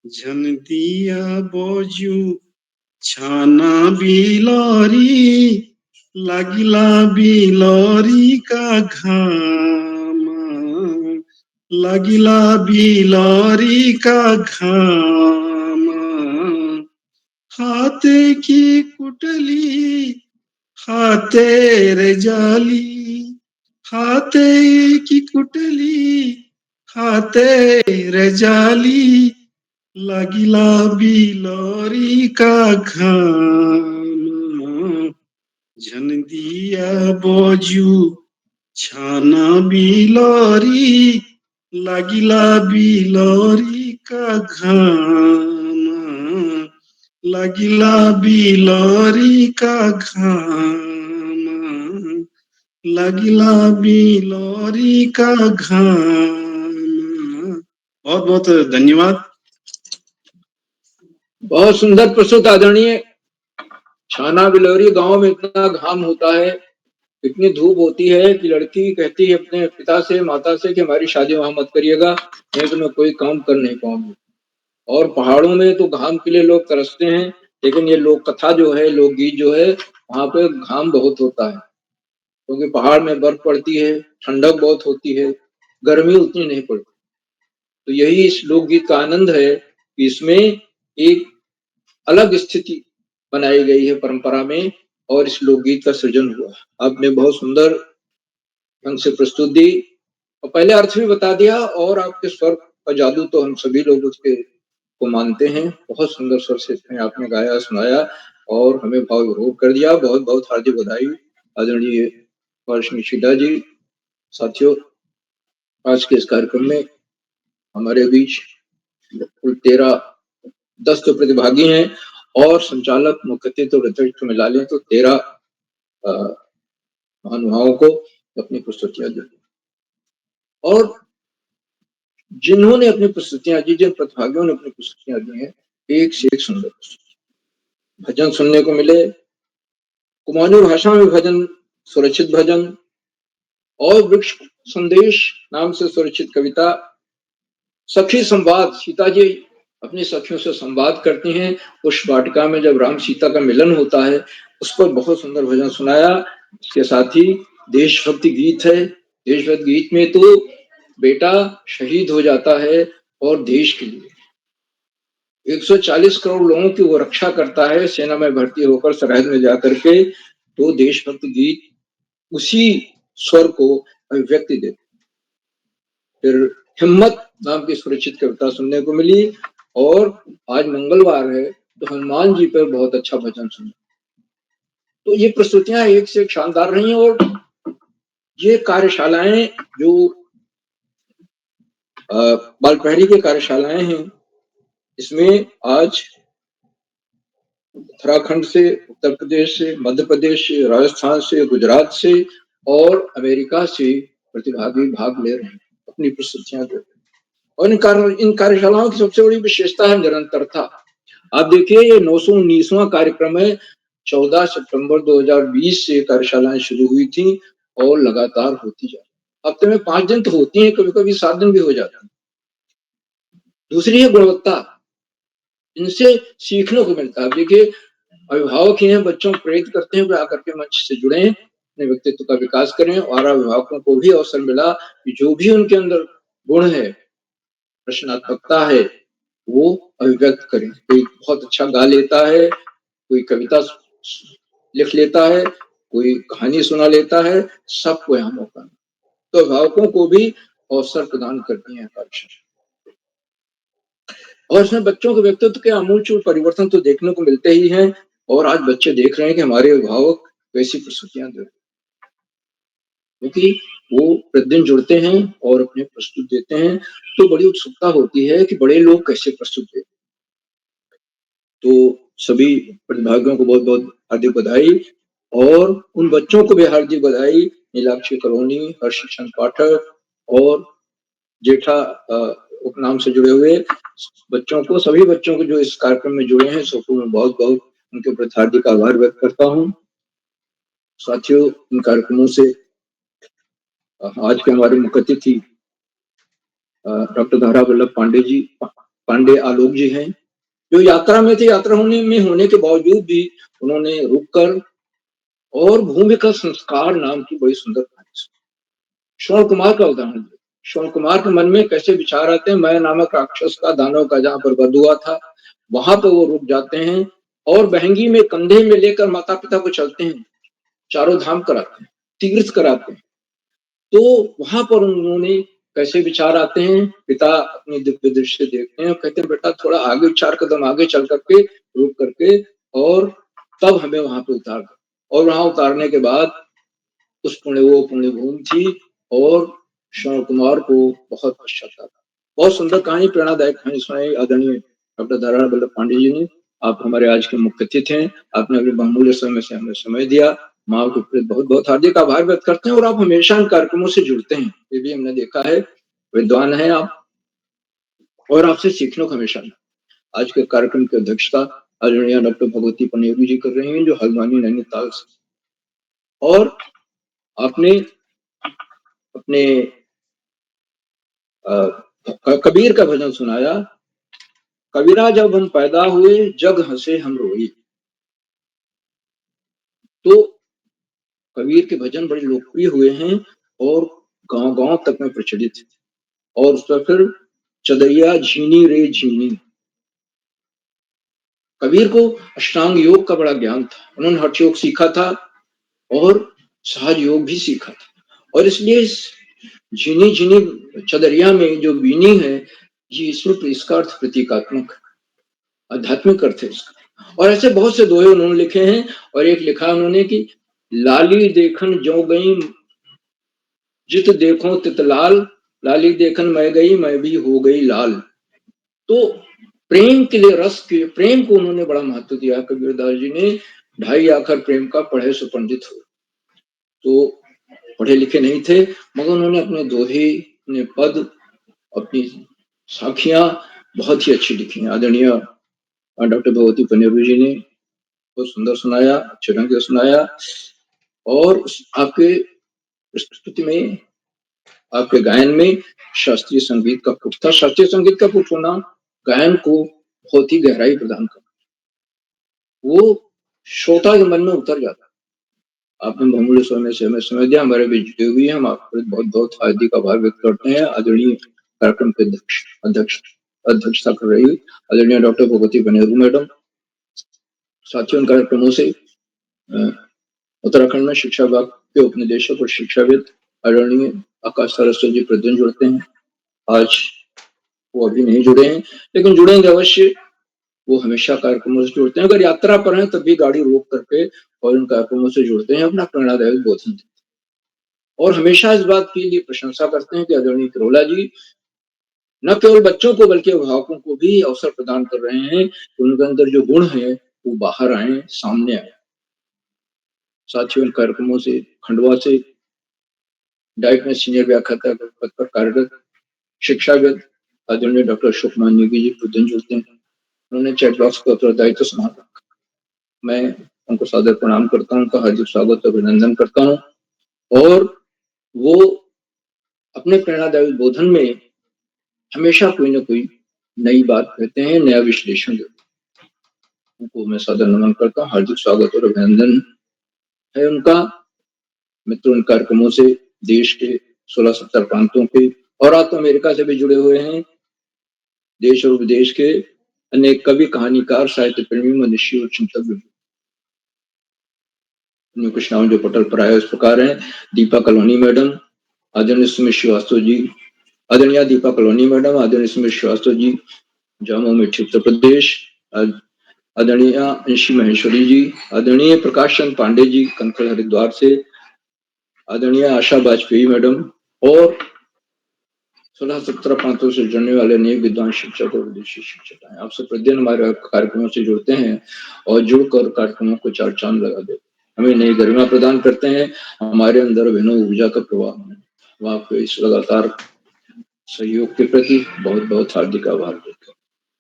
झन दिया बोझू छाना बिलौरी लागिला बिलौरी का घाम लागिला बिलौरी का घाम हाथे की कुटली हाथे रे जाली हाथे की कुटली हाथे रे जाली लागिला बिलौरी का घाम झन दिया बोझू छाना बिलौरी लागिला बिलौरी का घाम लागिला बिलौरी का घाम लागिला बिलौरी का घाम। बहुत बहुत धन्यवाद। बहुत सुंदर प्रस्तुत आदरणीय। छाना बिलौरी गांव में इतना घाम होता है, इतनी धूप होती है कि लड़की कहती है अपने पिता से माता से कि हमारी शादी वहां मत करिएगा, नहीं तो मैं कोई काम कर नहीं पाऊंगी। और पहाड़ों में तो घाम के लिए लोग तरसते हैं, लेकिन ये लोक कथा जो है, लोकगीत जो है, वहां पे घाम बहुत होता है क्योंकि पहाड़ में बर्फ पड़ती है, ठंडक बहुत होती है, गर्मी उतनी नहीं पड़ती। तो यही इस लोकगीत का आनंद है कि इसमें एक अलग स्थिति बनाई गई है परंपरा में और इस लोकगीत का सृजन हुआ। आपने बहुत सुंदर ढंग से प्रस्तुत दी और पहले अर्थ भी बता दिया, और आपके स्वर का जादू तो हम सभी लोग उसके को मानते हैं। बहुत सुंदर स्वर से इसमें आपने गाया सुनाया और हमें भाव विभोर कर दिया। बहुत बहुत हार्दिक बधाई आदरणीय वर्षिणी शीला जी। साथियों, आज के इस कार्यक्रम में हमारे बीच कुल 10 तो प्रतिभागी हैं और संचालक मुख्य तो नेतृत्व मिला लें तो 13 महानुभावों को अपनी प्रस्तुतियां दी और जिन्होंने अपनी प्रस्तुतियां दी, जिन प्रतिभागियों ने अपनी प्रस्तुतियां दी हैं, एक से एक सुंदर भजन सुनने को मिले। कुमाऊनी भाषा में भजन, सुरक्षित भजन और वृक्ष संदेश नाम से सुरक्षित कविता, सखी संवाद, सीता जी अपनी सखियों से संवाद करती हैं। उस वाटिका में जब राम सीता का मिलन होता है, उस पर बहुत सुंदर भजन सुनाया। इसके साथ ही देशभक्ति गीत है। देशभक्ति गीत में तो बेटा शहीद हो जाता है और देश के लिए 140 करोड़ लोगों की वो रक्षा करता है, सेना में भर्ती होकर सरहद में जाकर के, तो देशभक्ति गीत उसी स्वर को अभिव्यक्ति देते। फिर हिम्मत नाम की सुरक्षित कविता सुनने को मिली और आज मंगलवार है तो हनुमान जी पर बहुत अच्छा भजन सुना। तो ये प्रस्तुतियां एक से एक शानदार रही और ये कार्यशालाएं जो बाल प्रहरी की कार्यशालाएं हैं, इसमें आज उत्तराखंड से, उत्तर प्रदेश से, मध्य प्रदेश से, राजस्थान से, गुजरात से और अमेरिका से प्रतिभागी भाग ले रहे हैं, अपनी प्रस्तुतियां दे रहे हैं। और इन कार्यशालाओं की सबसे बड़ी विशेषता है निरंतरता। आप देखिए, ये 919वां कार्यक्रम है। 14 सितंबर 2020 से कार्यशालाएं शुरू हुई थी और लगातार होती जा रही। हफ्ते में 5 दिन तो होती हैं, कभी कभी 7 दिन भी हो जाते हैं। दूसरी है गुणवत्ता, इनसे सीखने को मिलता है। देखिए, अभिभावक हैं, बच्चों को प्रेरित करते हैं कि आकर के मंच से जुड़े, अपने व्यक्तित्व का विकास करें और अभिभावकों को भी अवसर मिला कि जो भी उनके अंदर गुण है, रचनात्मकता है, वो अभिव्यक्त करें। कोई बहुत अच्छा गा लेता है, कोई कविता लिख लेता है, कोई कहानी सुना लेता है, सबको यहाँ मौका। तो अभिभावकों को भी अवसर प्रदान करती है कार्यशाला और इसमें बच्चों के व्यक्तित्व के आमूलचूल परिवर्तन तो देखने को मिलते ही हैं। और आज बच्चे देख रहे हैं कि हमारे अभिभावक कैसी प्रस्तुतियां दे रहे हैं, क्योंकि वो प्रतिदिन जुड़ते हैं और अपने प्रस्तुत देते हैं। तो बड़ी उत्सुकता होती है कि बड़े लोग कैसे प्रस्तुत देते। तो सभी प्रतिभागियों को बहुत बहुत हार्दिक बधाई और उन बच्चों को भी हार्दिक बधाई, नीलाक्षी करोनी, हर्षिक्षण पाठक और जेठा उपनाम से जुड़े हुए बच्चों को, सभी बच्चों को जो इस कार्यक्रम में जुड़े हैं, सबको मैं बहुत बहुत उनके प्रति हार्दिक आभार व्यक्त करता हूँ। साथियों, इन कार्यक्रमों से आज के हमारे मुख्य अतिथि डॉक्टर धारा वल्लभ पांडे आलोक जी हैं, जो यात्रा में थे। यात्रा होने के बावजूद भी उन्होंने रुककर और भूमि का संस्कार नाम की बड़ी सुंदर कहानी। श्रवण कुमार का उदाहरण दिया। श्रवण कुमार के मन में कैसे विचार आते हैं, मैं नामक राक्षस का, दानव का जहाँ पर वध हुआ था, वहां पर वो रुक जाते हैं और बहंगी में कंधे में लेकर माता पिता को चलते हैं, चारों धाम कराते हैं, तीर्थ कराते हैं। तो वहां पर उन्होंने कैसे विचार आते हैं, पिता अपनी दिव्य दृष्टि से देखते हैं और कहते हैं बेटा थोड़ा आगे 4 कदम आगे चल करके रुक करके और तब हमें वहां पे उतार दो। और वहां उतारने के बाद उस पुण्य भूमि थी और श्रवण कुमार को बहुत पश्चाताप था। बहुत सुंदर कहानी, प्रेरणादायक कहानी सुनाई आदरणीय डॉक्टर धारा वल्लभ पांडे जी ने। आप हमारे आज के मुख्य अतिथि हैं, आपने अपने बहुमूल्य समय से हमें समय दिया। माँ के प्रति बहुत बहुत हार्दिक आभार व्यक्त करते हैं और आप हमेशा इन कार्यक्रमों से जुड़ते हैं, ये भी हमने देखा है। विद्वान है आप और आपसे सीखने को हमेशा। आज के कार्यक्रम की अध्यक्षता आदरणीय डॉक्टर भगवती पनेरू जी कर रहे हैं, जो हल्द्वानी नैनीताल से। और आपने अपने कबीर का भजन सुनाया, कबीरा जब हम पैदा हुए जग हंसे हम रोए। तो कबीर के भजन बड़े लोकप्रिय हुए हैं और गांव-गांव तक में प्रचलित है। और उसका फिर चदैया झीनी रे झीनी। कबीर को अष्टांग योग का बड़ा ज्ञान था, उन्होंने हठ योग सीखा था और सहज योग भी सीखा था। और इसलिए झीनी झीनी चदरिया में जो बीनी है, ये इसमें इसका अर्थ प्रतीकात्मक, आध्यात्मिक अर्थ है इसका। और ऐसे बहुत से दोहे उन्होंने लिखे हैं। और एक लिखा उन्होंने कि लाली देखन जो गई जित देखो तित लाल, लाली देखन मैं गई मैं भी हो गई लाल। तो प्रेम के लिए, रस के प्रेम को उन्होंने बड़ा महत्व दिया। कबीरदास जी ने 2.5 आखर प्रेम का पढ़े सो पंडित हो। तो पढ़े लिखे नहीं थे, मगर उन्होंने अपने दोहे, अपने पद, अपनी साखियां बहुत ही अच्छी लिखी हैं। आदरणीय डॉक्टर भगवती पनेरू जी ने बहुत सुंदर सुनाया, अच्छे ढंग से सुनाया। और आपके प्रस्तुति में, आपके गायन में शास्त्रीय संगीत का पुट था। शास्त्रीय संगीत का पुट होना गायन को बहुत ही गहराई प्रदान करता, वो श्रोता के मन में उतर जाता। आपने बहुमूल्य समय से हमें समय दिया, हमारे बीच जुड़े हुए हैं, हम आपको बहुत बहुत हार्दिक आभार व्यक्त करते हैं। आदरणीय कार्यक्रम के अध्यक्षता कर रही आदरणीय डॉक्टर भगवती पनेरू मैडम, साथियों, कार्यक्रमों से उत्तराखंड में शिक्षा विभाग के उपनिदेशक और शिक्षाविद आदरणीय आकाश सरस्वती जी प्रतिदिन जुड़ते हैं। आज वो अभी नहीं जुड़े हैं, लेकिन जुड़ेंगे अवश्य। वो हमेशा कार्यक्रमों से जुड़ते हैं, अगर यात्रा पर हैं तब भी गाड़ी रोक करके और इन कार्यक्रमों से जुड़ते हैं, अपना प्रेरणादायक बोधन देते हैं। और हमेशा इस बात की प्रशंसा करते हैं कि आदरणीय किरोला जी न केवल बच्चों को बल्कि अभिभावकों को भी अवसर प्रदान कर रहे हैं कि उनके अंदर जो गुण है वो बाहर आए, सामने आए। साथियों, इन कार्यक्रमों से खंडवा से डाइट में सीनियर व्याख्याता के पद पर कार्यरत शिक्षाविद आदरणीय डॉक्टर अशोक कुमार नेगी जी प्रतिदिन जुड़ते हैं। उन्होंने चैट बॉक्स का उत्तरदायित्व संभाला। मैं उनको सादर प्रणाम करता हूं, उनका हार्दिक स्वागत और अभिनंदन करता हूं। और वो अपने प्रेरणादायी बोधन में हमेशा कोई ना कोई नई बात कहते हैं, नया विश्लेषण देते हैं। उनको मैं सादर नमन करता हूँ, हार्दिक स्वागत और अभिनंदन है उनका। मित्रों, इन कार्यक्रमों से देश के 16-17 प्रांतों के और आज तो अमेरिका से भी जुड़े हुए हैं, देश और विदेश के अनेक कवि, कहानीकार, साहित्य प्रेमी, मनुष्य और चिंतक। कुछ नाम जो पटल पर आए इस प्रकार हैं: दीपा कलोनी मैडम, आदरणीय सुमित श्रीवास्तव जी, आदरणीय दीपा कलोनी मैडम, आदरणीय सुमित श्रीवास्तव जी, जामो मिठी उत्तर प्रदेश, आदरणीय अंशी महेश्वरी जी, आदरणीय प्रकाश चंद पांडे जी कंकड़ हरिद्वार से, आदरणीय आशा वाजपेयी मैडम, और 16-17 प्रांतों से जुड़ने वाले अनेक विद्वान शिक्षक और विदेशी शिक्षक हैं। आपसे प्रतिदिन हमारे कार्यक्रमों से जुड़ते हैं और जुड़कर कार्यक्रमों को 4 चांद लगा देते, हमें नई गरिमा प्रदान करते हैं, हमारे अंदर अभिनव ऊर्जा का प्रवाह है। वह आपको इस लगातार सहयोग के प्रति बहुत बहुत हार्दिक आभार देते हैं।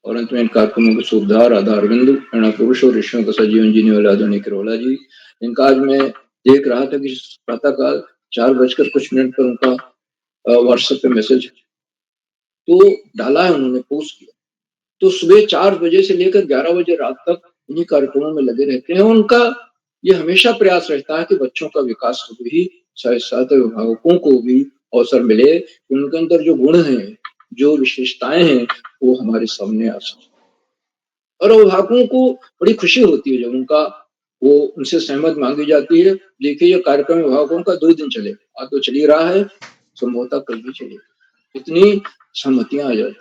और अंत में इन कार्यक्रमों को सुधार आधार बिंदु प्रेरणा पुरुष और ऋषियों का सजीवन जीने वाले आदरणीय किरोला जी, इनका आज मैं देख रहा था कि प्रातःकाल 4:00 कुछ पर उनका व्हाट्सएप पे मैसेज तो डाला है उन्होंने, पोस्ट किया। तो सुबह 4 बजे से लेकर 11 बजे रात तक इन्हीं कार्यक्रमों में लगे रहते हैं। उनका ये हमेशा प्रयास रहता है कि बच्चों का विकास हो, ही साथ अभिभावकों को भी अवसर मिले, उनके अंदर जो गुण हैं, जो विशेषताएं हैं, वो हमारे सामने आ सके। और अभिभावकों को बड़ी खुशी होती है जब उनसे सहमत मांगी जाती है। देखिए, ये कार्यक्रम अभिभावकों का 2 दिन चलेगा, आज तो चल ही रहा है, संभवतः कल भी चलेगा। इतनी सहमतियां आ जाती।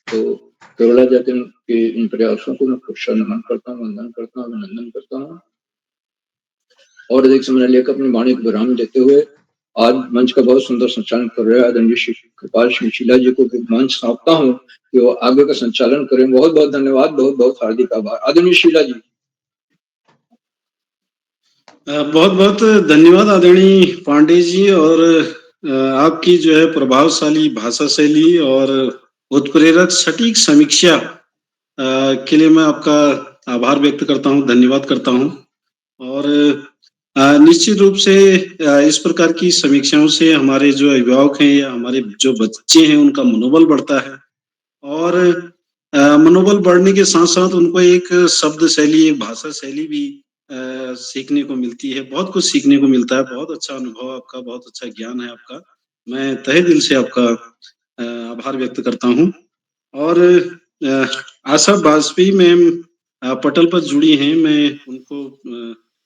तो केरला जतिन के इन प्रयासों को मैं खुशा नमन करता हूँ, वंदन करता हूँ, अभिनंदन करता हूँ। और अधिक समय लेकर अपनी वाणी को विराम देते हुए आज मंच का बहुत सुंदर संचालन कर रहे हैं आदरणीय श्री कृपाल सिंह शीला जी को मंच सौंपता हूँ कि वो आगे का संचालन करें। बहुत बहुत धन्यवाद, बहुत बहुत हार्दिक आभार। आदरणीय शीला जी। बहुत बहुत धन्यवाद आदरणीय पांडे जी। और आपकी जो है प्रभावशाली भाषा शैली और उत्प्रेरक सटीक समीक्षा के लिए मैं आपका आभार व्यक्त करता हूँ, धन्यवाद करता हूँ। और निश्चित रूप से इस प्रकार की समीक्षाओं से हमारे जो अभिभावक हैं या हमारे जो बच्चे हैं उनका मनोबल बढ़ता है। और मनोबल बढ़ने के साथ साथ उनको एक शब्द शैली, एक भाषा शैली भी सीखने को मिलती है। बहुत कुछ सीखने को मिलता है। बहुत अच्छा अनुभव आपका, बहुत अच्छा ज्ञान है आपका। मैं तहे दिल से आपका आभार व्यक्त करता हूँ। और आशा वाजपेयी मैम पटल पर जुड़ी हैं। मैं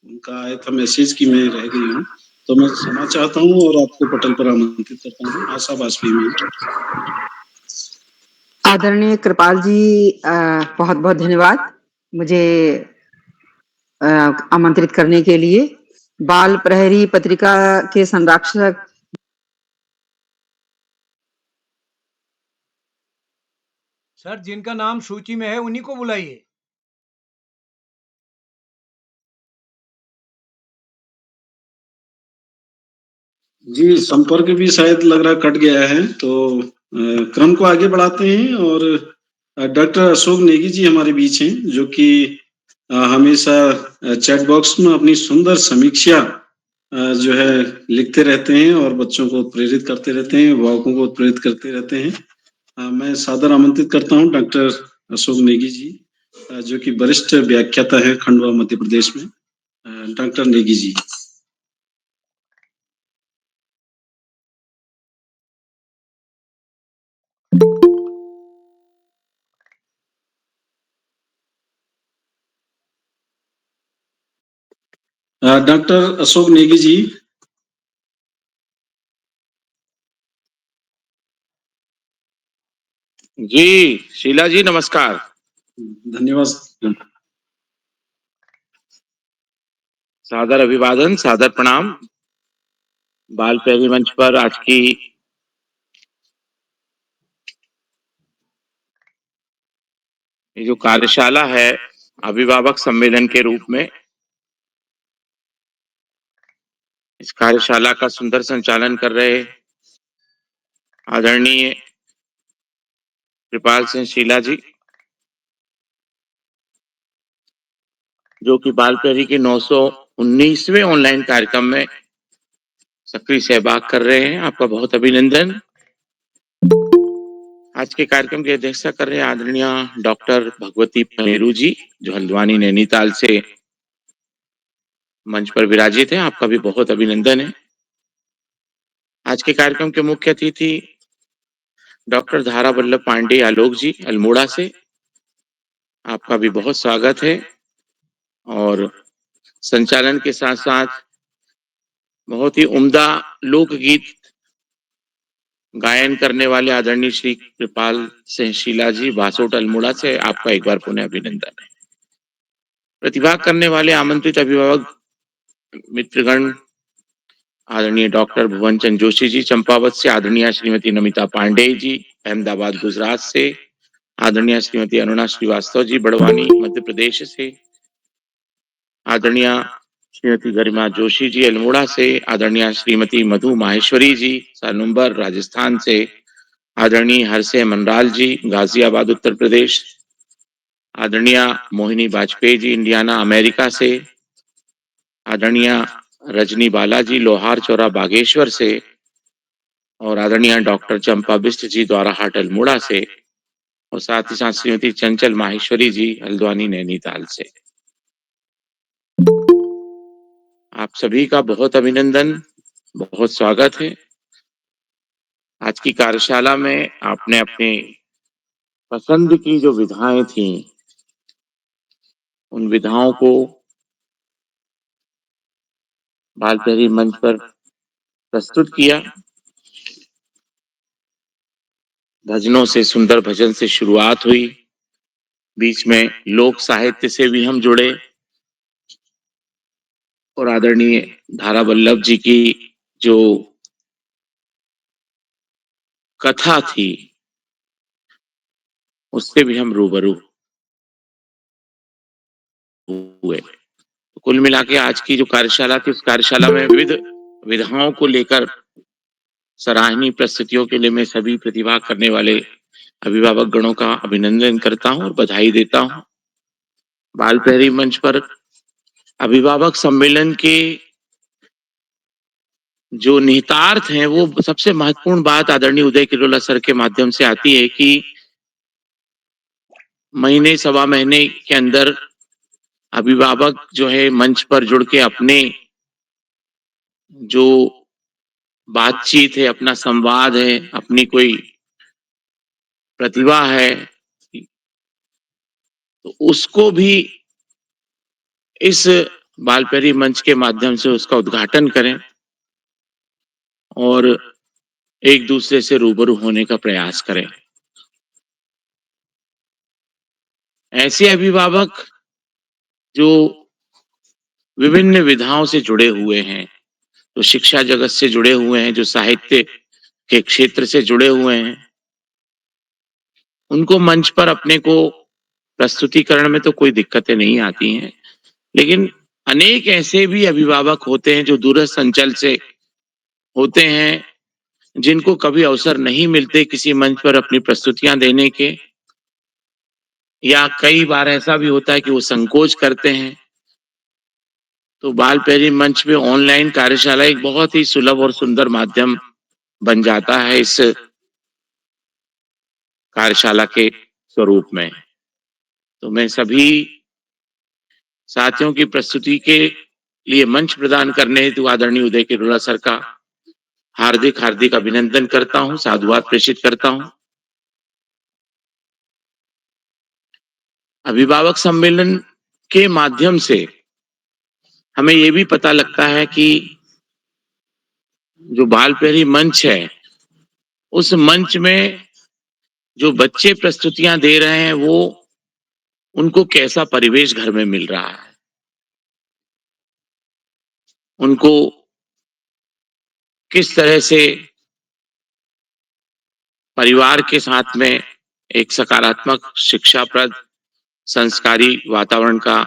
उनका आया था मैसेज कि मैं रह गई हूँ, तो मैं क्षमा चाहता हूँ और आपको पटल पर आमंत्रित करता हूँ। आशा वाजपेयी मैम। आदरणीय कृपाल जी, बहुत बहुत धन्यवाद मुझे आमंत्रित करने के लिए। बाल प्रहरी पत्रिका के संरक्षक सर, जिनका नाम सूची में है उन्हीं को बुलाइए। जी, संपर्क भी शायद लग रहा कट गया है, तो क्रम को आगे बढ़ाते हैं। और डॉक्टर अशोक नेगी जी हमारे बीच हैं, जो कि हमेशा चैट बॉक्स में अपनी सुंदर समीक्षा जो है लिखते रहते हैं और बच्चों को प्रेरित करते रहते हैं, अभिभावकों को प्रेरित करते रहते हैं। मैं सादर आमंत्रित करता हूँ डॉक्टर अशोक नेगी जी, जो कि वरिष्ठ व्याख्याता है खंडवा मध्य प्रदेश में। डॉक्टर नेगी जी। डॉक्टर अशोक नेगी जी। जी शीला जी, नमस्कार। धन्यवाद। सादर अभिवादन, सादर प्रणाम। बाल प्रहरी मंच पर आज की ये जो कार्यशाला है अभिभावक सम्मेलन के रूप में, इस कार्यशाला का सुंदर संचालन कर रहे आदरणीय कृपाल सिंह शीला जी, जो कि बाल प्रहरी के 919वें ऑनलाइन कार्यक्रम में सक्रिय सहभाग कर रहे हैं। आपका बहुत अभिनंदन। आज के कार्यक्रम की अध्यक्षता कर रहे हैं आदरणीय डॉक्टर भगवती पनेरू जी, जो हल्द्वानी नैनीताल से मंच पर विराजित हैं। आपका भी बहुत अभिनंदन है। आज के कार्यक्रम के मुख्य अतिथि डॉक्टर धारा वल्लभ पांडे आलोक जी अल्मोड़ा से, आपका भी बहुत स्वागत है। और संचालन के साथ साथ बहुत ही उम्दा लोकगीत गायन करने वाले आदरणीय श्री कृपाल सिंह शीला जी बासोट अल्मोड़ा से, आपका एक बार पुनः अभिनंदन है। प्रतिभाग करने वाले आमंत्रित अभिभावक मित्रगण आदरणीय डॉक्टर भुवन चंद जोशी जी चंपावत से, आदरणीय श्रीमती नमिता पांडे जी अहमदाबाद गुजरात से, आदरणीय श्रीमती अरुणा श्रीवास्तव जी बड़वानी मध्य प्रदेश से, आदरणीय श्रीमती गरिमा जोशी जी अल्मोड़ा से, आदरणीय श्रीमती मधु माहेश्वरी जी सानुम्बर राजस्थान से, आदरणीय हरसे मनराल जी गाजियाबाद उत्तर प्रदेश, आदरणीय मोहिनी वाजपेयी जी इंडियाना अमेरिका से, आदरणीय रजनी बालाजी लोहार चौरा बागेश्वर से और आदरणीय डॉक्टर चंपा बिष्ट जी द्वारा हाट अल्मोड़ा से और साथ ही साथ श्रीमती चंचल माहेश्वरी जी हल्द्वानी नैनीताल से। आप सभी का बहुत अभिनंदन, बहुत स्वागत है। आज की कार्यशाला में आपने अपनी पसंद की जो विधाएं थी उन विधाओं को बाल प्रहरी मंच पर प्रस्तुत किया। भजनों से, सुंदर भजन से शुरुआत हुई, बीच में लोक साहित्य से भी हम जुड़े और आदरणीय धारा वल्लभ जी की जो कथा थी उससे भी हम रूबरू हुए। कुल मिला के आज की जो कार्यशाला थी उस कार्यशाला में विविध विधाओं को लेकर सराहनीय प्रस्तुतियों के लिए मैं सभी प्रतिभा करने वाले अभिभावक गणों का अभिनंदन करता हूं और बधाई देता हूं। बाल प्रहरी मंच पर अभिभावक सम्मेलन के जो निहितार्थ हैं वो सबसे महत्वपूर्ण बात आदरणीय उदय किरोला सर के माध्यम से आती है कि महीने सवा महीने के अंदर अभिभावक जो है मंच पर जुड़ के अपने जो बातचीत है, अपना संवाद है, अपनी कोई प्रतिभा है तो उसको भी इस बाल प्रहरी मंच के माध्यम से उसका उद्घाटन करें और एक दूसरे से रूबरू होने का प्रयास करें। ऐसे अभिभावक जो विभिन्न विधाओं से जुड़े हुए हैं, जो शिक्षा जगत से जुड़े हुए हैं, जो साहित्य के क्षेत्र से जुड़े हुए हैं, उनको मंच पर अपने को प्रस्तुतिकरण में तो कोई दिक्कतें नहीं आती हैं, लेकिन अनेक ऐसे भी अभिभावक होते हैं जो दूरस्थ अंचल से होते हैं, जिनको कभी अवसर नहीं मिलते किसी मंच पर अपनी प्रस्तुतियां देने के, या कई बार ऐसा भी होता है कि वो संकोच करते हैं। तो बाल प्रहरी मंच पे ऑनलाइन कार्यशाला एक बहुत ही सुलभ और सुंदर माध्यम बन जाता है इस कार्यशाला के स्वरूप में। तो मैं सभी साथियों की प्रस्तुति के लिए मंच प्रदान करने हेतु आदरणीय उदय किरोला सर का हार्दिक हार्दिक अभिनंदन करता हूं, साधुवाद प्रेषित करता हूं। अभिभावक सम्मेलन के माध्यम से हमें ये भी पता लगता है कि जो बाल प्रहरी मंच है उस मंच में जो बच्चे प्रस्तुतियां दे रहे हैं वो उनको कैसा परिवेश घर में मिल रहा है, उनको किस तरह से परिवार के साथ में एक सकारात्मक शिक्षाप्रद संस्कारी वातावरण का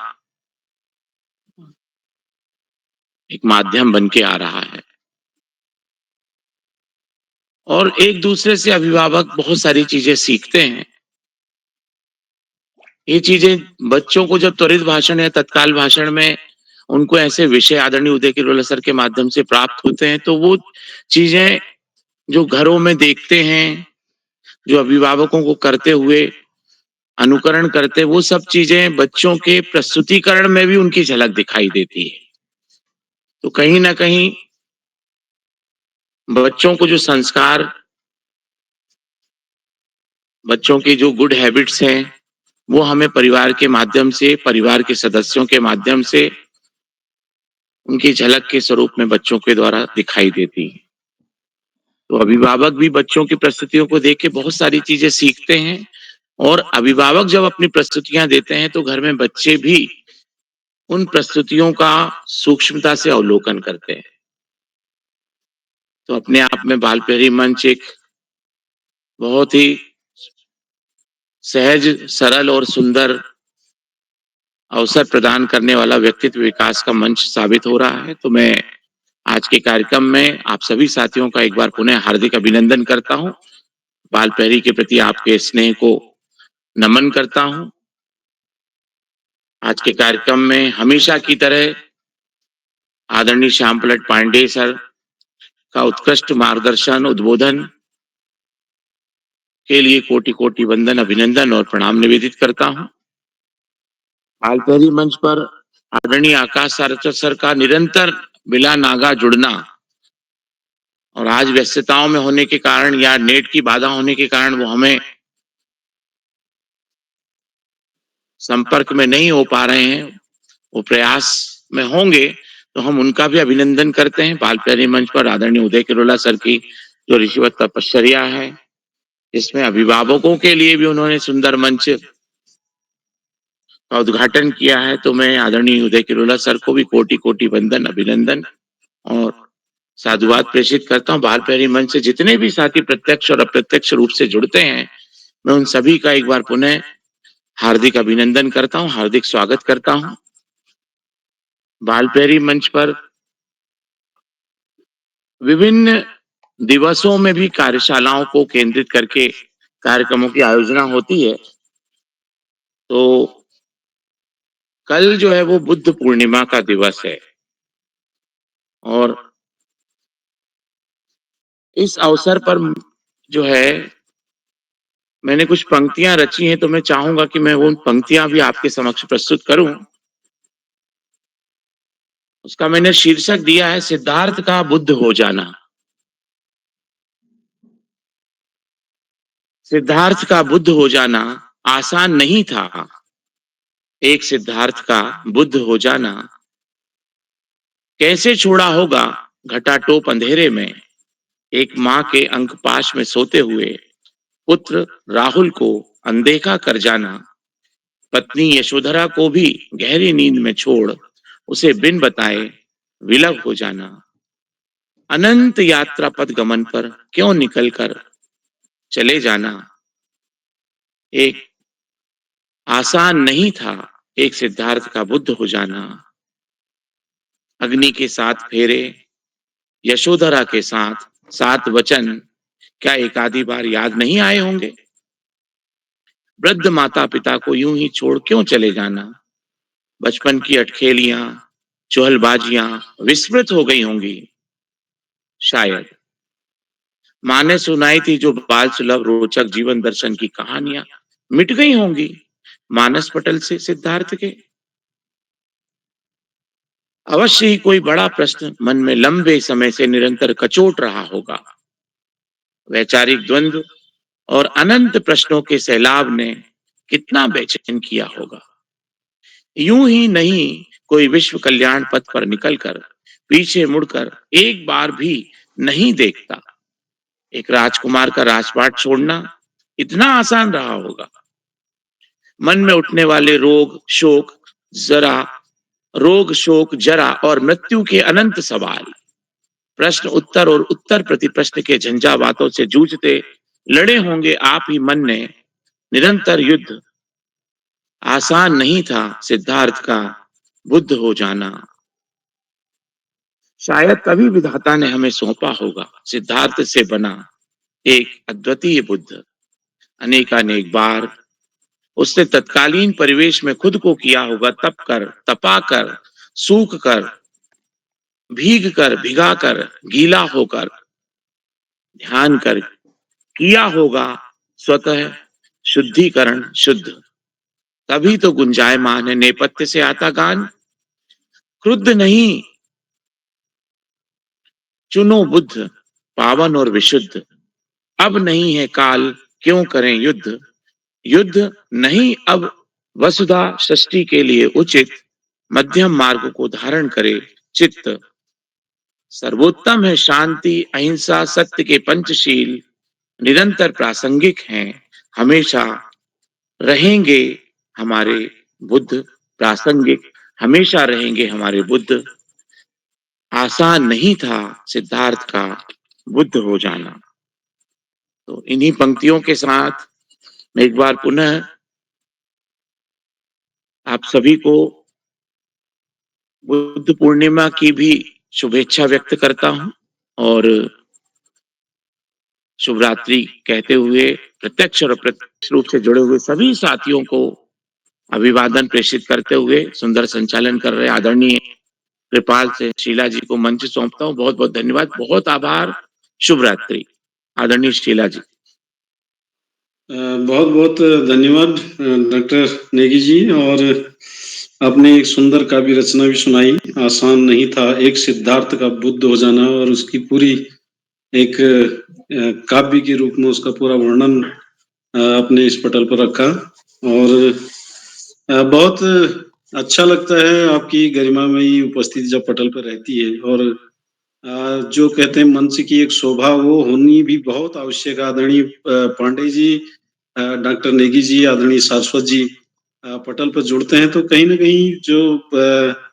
एक माध्यम बन के आ रहा है। और एक दूसरे से अभिभावक बहुत सारी चीजें सीखते हैं। ये चीजें बच्चों को जब त्वरित भाषण या तत्काल भाषण में उनको ऐसे विषय आदरणीय उदय किरोला सर के माध्यम से प्राप्त होते हैं तो वो चीजें जो घरों में देखते हैं, जो अभिभावकों को करते हुए अनुकरण करते, वो सब चीजें बच्चों के प्रस्तुतिकरण में भी उनकी झलक दिखाई देती है। तो कहीं ना कहीं बच्चों को जो संस्कार, बच्चों की जो गुड हैबिट्स हैं वो हमें परिवार के माध्यम से, परिवार के सदस्यों के माध्यम से उनकी झलक के स्वरूप में बच्चों के द्वारा दिखाई देती है। तो अभिभावक भी बच्चों की प्रस्तुतियों को देख के बहुत सारी चीजें सीखते हैं और अभिभावक जब अपनी प्रस्तुतियां देते हैं तो घर में बच्चे भी उन प्रस्तुतियों का सूक्ष्मता से अवलोकन करते हैं। तो अपने आप में बाल प्रहरी मंच एक बहुत ही सहज, सरल और सुंदर अवसर प्रदान करने वाला व्यक्तित्व विकास का मंच साबित हो रहा है। तो मैं आज के कार्यक्रम में आप सभी साथियों का एक बार पुनः हार्दिक अभिनंदन करता हूं, बाल प्रहरी के प्रति आपके स्नेह को नमन करता हूं। आज के कार्यक्रम में हमेशा की तरह आदरणीय श्यामपलट पांडे सर का उत्कृष्ट मार्गदर्शन उद्बोधन के लिए कोटि कोटि वंदन, अभिनंदन और प्रणाम निवेदित करता हूं। बालपहरी मंच पर आदरणीय आकाश सारस्वत सर का निरंतर बिला नागा जुड़ना और आज व्यस्तताओं में होने के कारण या नेट की बाधा होने के कारण वो हमें संपर्क में नहीं हो पा रहे हैं, वो प्रयास में होंगे, तो हम उनका भी अभिनंदन करते हैं। बालपहरी मंच पर आदरणीय उदय किरोला सर की जो ऋषिवत तपश्चर्या है, इसमें अभिभावकों के लिए भी उन्होंने सुंदर मंच का उद्घाटन किया है, तो मैं आदरणीय उदय किरोला सर को भी कोटि कोटि वंदन, अभिनंदन और साधुवाद प्रेषित करता हूँ। बालपहरी मंच से जितने भी साथी प्रत्यक्ष और अप्रत्यक्ष रूप से जुड़ते हैं, मैं उन सभी का एक बार पुनः हार्दिक अभिनंदन करता हूँ, हार्दिक स्वागत करता हूँ। बालपहरी मंच पर विभिन्न दिवसों में भी कार्यशालाओं को केंद्रित करके कार्यक्रमों की आयोजना होती है। तो कल जो है वो बुद्ध पूर्णिमा का दिवस है और इस अवसर पर जो है मैंने कुछ पंक्तियां रची हैं, तो मैं चाहूंगा कि मैं वो पंक्तियां भी आपके समक्ष प्रस्तुत करूं। उसका मैंने शीर्षक दिया है सिद्धार्थ का बुद्ध हो जाना। सिद्धार्थ का बुद्ध हो जाना आसान नहीं था। एक सिद्धार्थ का बुद्ध हो जाना कैसे छोड़ा होगा घटाटोप अंधेरे में। एक माँ के अंकपाश में सोते हुए पुत्र राहुल को अनदेखा कर जाना, पत्नी यशोधरा को भी गहरी नींद में छोड़ उसे बिन बताए विलग हो जाना, अनंत यात्रा पथ गमन पर क्यों निकल कर चले जाना। एक आसान नहीं था एक सिद्धार्थ का बुद्ध हो जाना। अग्नि के 7 फेरे, यशोधरा के साथ 7 वचन क्या एक आधी बार याद नहीं आए होंगे। वृद्ध माता पिता को यूं ही छोड़ क्यों चले जाना। बचपन की अटखेलियां, चुहलबाजियां विस्मृत हो गई होंगी। शायद माँ ने सुनाई थी जो बाल सुलभ रोचक जीवन दर्शन की कहानियां मिट गई होंगी मानस पटल से सिद्धार्थ के। अवश्य ही कोई बड़ा प्रश्न मन में लंबे समय से निरंतर कचोट रहा होगा। वैचारिक द्वंद्व और अनंत प्रश्नों के सैलाब ने कितना बेचैन किया होगा। यूं ही नहीं कोई विश्व कल्याण पथ पर निकलकर पीछे मुड़कर एक बार भी नहीं देखता। एक राजकुमार का राजपाट छोड़ना इतना आसान रहा होगा। मन में उठने वाले रोग शोक जरा और मृत्यु के अनंत सवाल, प्रश्न उत्तर और उत्तर प्रति प्रश्न के झंझावातों से जूझते लड़े होंगे आप ही मन ने निरंतर युद्ध। आसान नहीं था सिद्धार्थ का बुद्ध हो जाना। शायद तभी विधाता ने हमें सौंपा होगा सिद्धार्थ से बना एक अद्वितीय बुद्ध। अनेकानेक बार उसने तत्कालीन परिवेश में खुद को किया होगा तप कर, तपा कर, सूख कर, भीग कर, भिगा कर, गीला होकर, ध्यान कर किया होगा स्वतः शुद्धिकरण शुद्ध। तभी तो गुंजायमान है नेपथ्य से आता गान, क्रुद्ध नहीं चुनो बुद्ध पावन और विशुद्ध। अब नहीं है काल क्यों करें युद्ध, युद्ध नहीं अब वसुधा सृष्टि के लिए उचित। मध्यम मार्ग को धारण करे चित्त, सर्वोत्तम है शांति अहिंसा सत्य के पंचशील। निरंतर प्रासंगिक हैं हमेशा रहेंगे हमारे बुद्ध। प्रासंगिक हमेशा रहेंगे हमारे बुद्ध। आसान नहीं था सिद्धार्थ का बुद्ध हो जाना। तो इन्हीं पंक्तियों के साथ मैं एक बार पुनः आप सभी को बुद्ध पूर्णिमा की भी शुभेच्छा व्यक्त करता हूं और शुभ रात्रि कहते हुए प्रत्यक्ष और अप्रत्यक्ष रूप से जुड़े हुए सभी साथियों को अभिवादन प्रेषित करते हुए सुंदर संचालन कर रहे आदरणीय कृपाल से शीला जी को मंच सौंपता हूँ। बहुत बहुत धन्यवाद, बहुत आभार, शुभ रात्रि। आदरणीय शीला जी। बहुत बहुत धन्यवाद डॉक्टर नेगी जी, और आपने एक सुंदर काव्य रचना भी सुनाई। आसान नहीं था एक सिद्धार्थ का बुद्ध हो जाना, और उसकी पूरी एक काव्य के रूप में उसका पूरा वर्णन आपने इस पटल पर रखा, और बहुत अच्छा लगता है आपकी गरिमामयी उपस्थिति जब पटल पर रहती है। और जो कहते हैं मंच की एक शोभा, वो होनी भी बहुत आवश्यक है। आदरणीय पांडे जी, डॉक्टर नेगी जी, आदरणीय सारस्वत जी पटल पर जुड़ते हैं तो कहीं न कहीं जो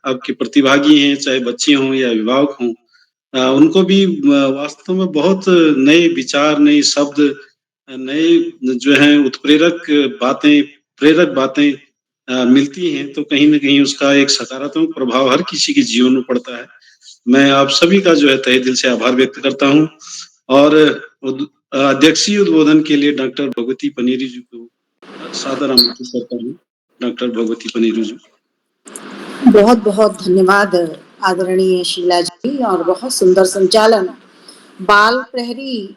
आपके प्रतिभागी हैं, चाहे बच्चे हों या अभिभावक हों, उनको भी वास्तव में बहुत नए विचार, नए शब्द, नए जो हैं उत्प्रेरक बातें, प्रेरक बातें मिलती हैं, तो कहीं न कहीं उसका एक सकारात्मक प्रभाव हर किसी के जीवन में पड़ता है। मैं आप सभी का जो है तहे दिल से आभार व्यक्त करता हूँ, और अध्यक्षीय उद्बोधन के लिए डॉक्टर भगवती पनेरी जी को सादर आमंत्रित करता हूँ। डॉक्टर भगवती पनेरी जी। बहुत बहुत धन्यवाद आदरणीय शीला जी, और बहुत सुंदर संचालन। बाल प्रहरी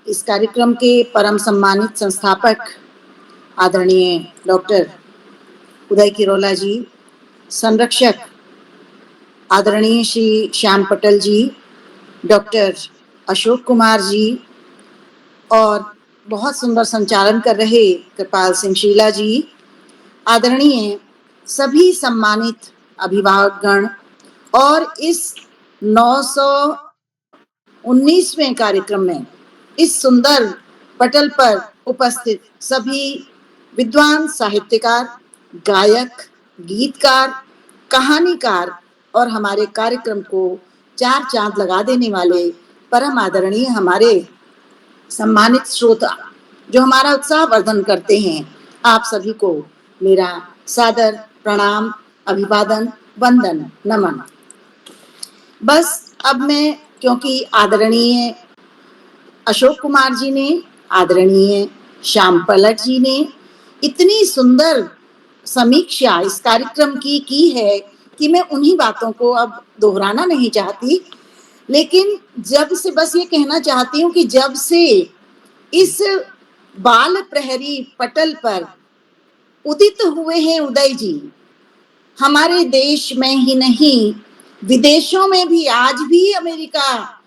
इस कार्यक्रम के परम सम्मानित संस्थापक आदरणीय डॉक्टर उदय किरोला जी, संरक्षक आदरणीय श्री श्याम पटल जी, डॉक्टर अशोक कुमार जी, और बहुत सुंदर संचालन कर रहे कृपाल सिंह शीला जी, आदरणीय सभी सम्मानित अभिभावकगण, और इस 919वें कार्यक्रम में इस सुंदर पटल पर उपस्थित सभी विद्वान साहित्यकार, गायक, गीतकार, कहानीकार, और हमारे कार्यक्रम को चार चांद लगा देने वाले परम आदरणीय हमारे सम्मानित श्रोता जो हमारा उत्साह वर्धन करते हैं, आप सभी को मेरा सादर प्रणाम, अभिवादन, वंदन, नमन। बस अब मैं, क्योंकि आदरणीय अशोक कुमार जी ने, आदरणीय श्याम पलट जी ने इतनी सुंदर समीक्षा इस कार्यक्रम की है कि मैं उन्हीं बातों को अब दोहराना नहीं चाहती, लेकिन जब से बस ये कहना चाहती हूँ कि जब से इस बाल प्रहरी पटल पर उदित हुए हैं उदय जी, हमारे देश में ही नहीं विदेशों में भी, आज भी अमेरिका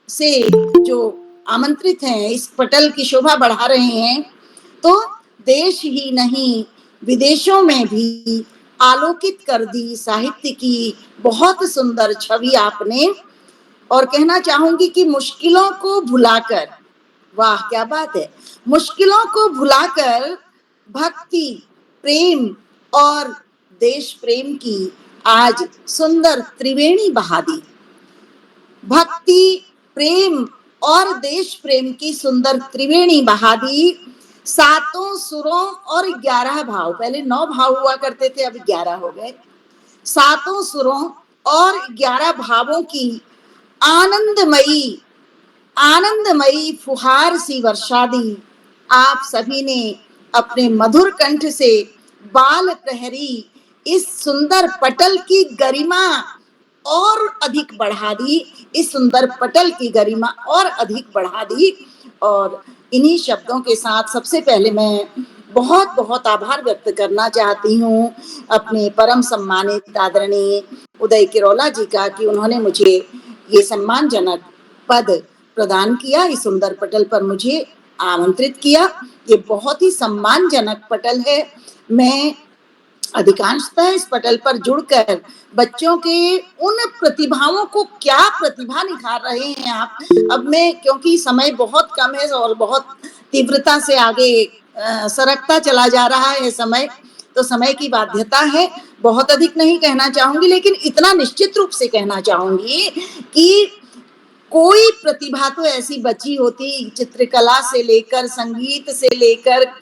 से जो आमंत्रित हैं इस पटल की शोभा बढ़ा रहे हैं, तो देश ही नहीं विदेशों में भी आलोकित कर दी साहित्य की बहुत सुंदर छवि आपने। और कहना चाहूंगी कि मुश्किलों को भुलाकर, वाह क्या बात है, मुश्किलों को भुलाकर भक्ति, प्रेम और देश प्रेम की आज सुंदर त्रिवेणी बहा दी। भक्ति, प्रेम और देश प्रेम की सुंदर त्रिवेणी बहा दी। सातों सुरों और 11 भाव, पहले 9 भाव हुआ करते थे, अब 11 हो गए। सातों सुरों और 11 भावों की आनंदमयी आनंदमयी फुहार सी वर्षा दी। आप सभी ने अपने मधुर कंठ से बाल प्रहरी इस सुंदर पटल की गरिमा और अधिक बढ़ा दी, इस सुंदर पटल की गरिमा और अधिक बढ़ा दी। और इन्हीं शब्दों के साथ सबसे पहले मैं बहुत बहुत आभार व्यक्त करना चाहती हूँ अपने परम सम्मानित आदरणीय उदय किरोला जी का, कि उन्होंने मुझे ये सम्मानजनक पद प्रदान किया, इस सुंदर पटल पर मुझे आमंत्रित किया। ये बहुत ही सम्मानजनक पटल है। मैं अधिकांशतः इस पटल पर जुड़कर बच्चों के उन प्रतिभाओं को, क्या प्रतिभा निखार रहे हैं आप। अब मैं, क्योंकि समय बहुत कम है और बहुत तीव्रता से आगे सरकता चला जा रहा है समय, तो समय की बाध्यता है, बहुत अधिक नहीं कहना चाहूंगी, लेकिन इतना निश्चित रूप से कहना चाहूंगी कि कोई प्रतिभा तो ऐसी बची होती, चित्रकला से लेकर, संगीत से लेकर,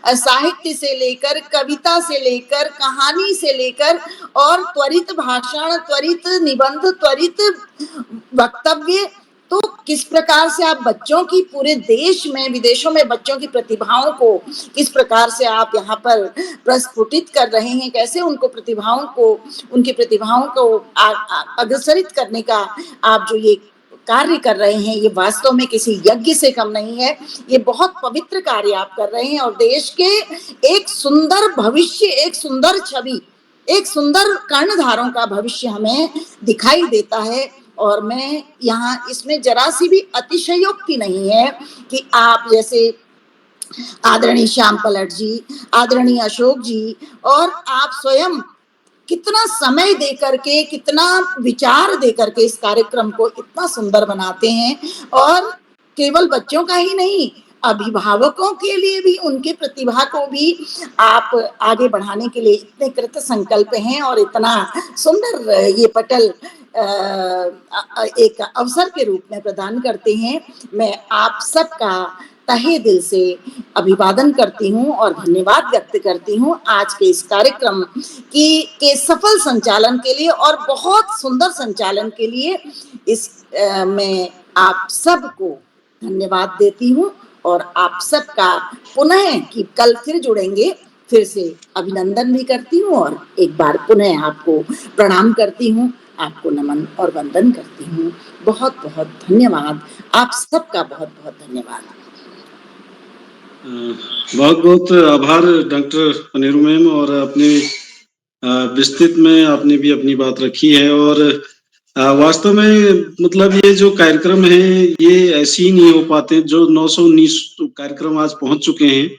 साहित्य से लेकर, कविता से लेकर, कहानी से लेकर, और त्वरित भाषण, त्वरित निबंध, त्वरित वक्तव्य, तो किस प्रकार से आप बच्चों की पूरे देश में, विदेशों में बच्चों की प्रतिभाओं को किस प्रकार से आप यहाँ पर प्रस्फुटित कर रहे हैं, कैसे उनको प्रतिभाओं को, उनकी प्रतिभाओं को अग्रसरित करने का आप जो ये कार्य कर रहे हैं, ये वास्तव में किसी यज्ञ से कम नहीं है। ये बहुत पवित्र कार्य आप कर रहे हैं और देश के एक सुंदर भविष्य, एक सुंदर छवि, एक सुंदर कर्णधारों का भविष्य हमें दिखाई देता है। और मैं यहाँ इसमें जरा सी भी अतिशयोक्ति नहीं है कि आप जैसे आदरणीय श्याम पलट जी, आदरणीय अशोक जी और आप स्वयं कितना समय दे करके, कितना विचार दे करके इस कार्यक्रम को इतना सुंदर बनाते हैं और केवल बच्चों का ही नहीं, अभिभावकों के लिए भी, उनके प्रतिभा को भी आप आगे बढ़ाने के लिए इतने कृत संकल्प हैं और इतना सुंदर ये पटल एक अवसर के रूप में प्रदान करते हैं। मैं आप सबका तहे दिल से अभिवादन करती हूँ और धन्यवाद व्यक्त करती हूँ आज के इस कार्यक्रम के सफल संचालन के लिए और बहुत सुंदर संचालन के लिए। मैं आप सबको धन्यवाद देती हूँ और आप सबका पुनः कि कल फिर जुड़ेंगे, फिर से अभिनंदन भी करती हूँ और एक बार पुनः आपको प्रणाम करती हूँ, आपको नमन और वंदन करती हूँ। बहुत बहुत धन्यवाद, आप सबका बहुत बहुत धन्यवाद। बहुत बहुत आभार डॉक्टर पनेरू मैम, और अपने विस्तृत में आपने भी अपनी बात रखी है। और वास्तव में मतलब ये जो कार्यक्रम है ये ऐसे ही नहीं हो पाते, जो 919 कार्यक्रम आज पहुंच चुके हैं,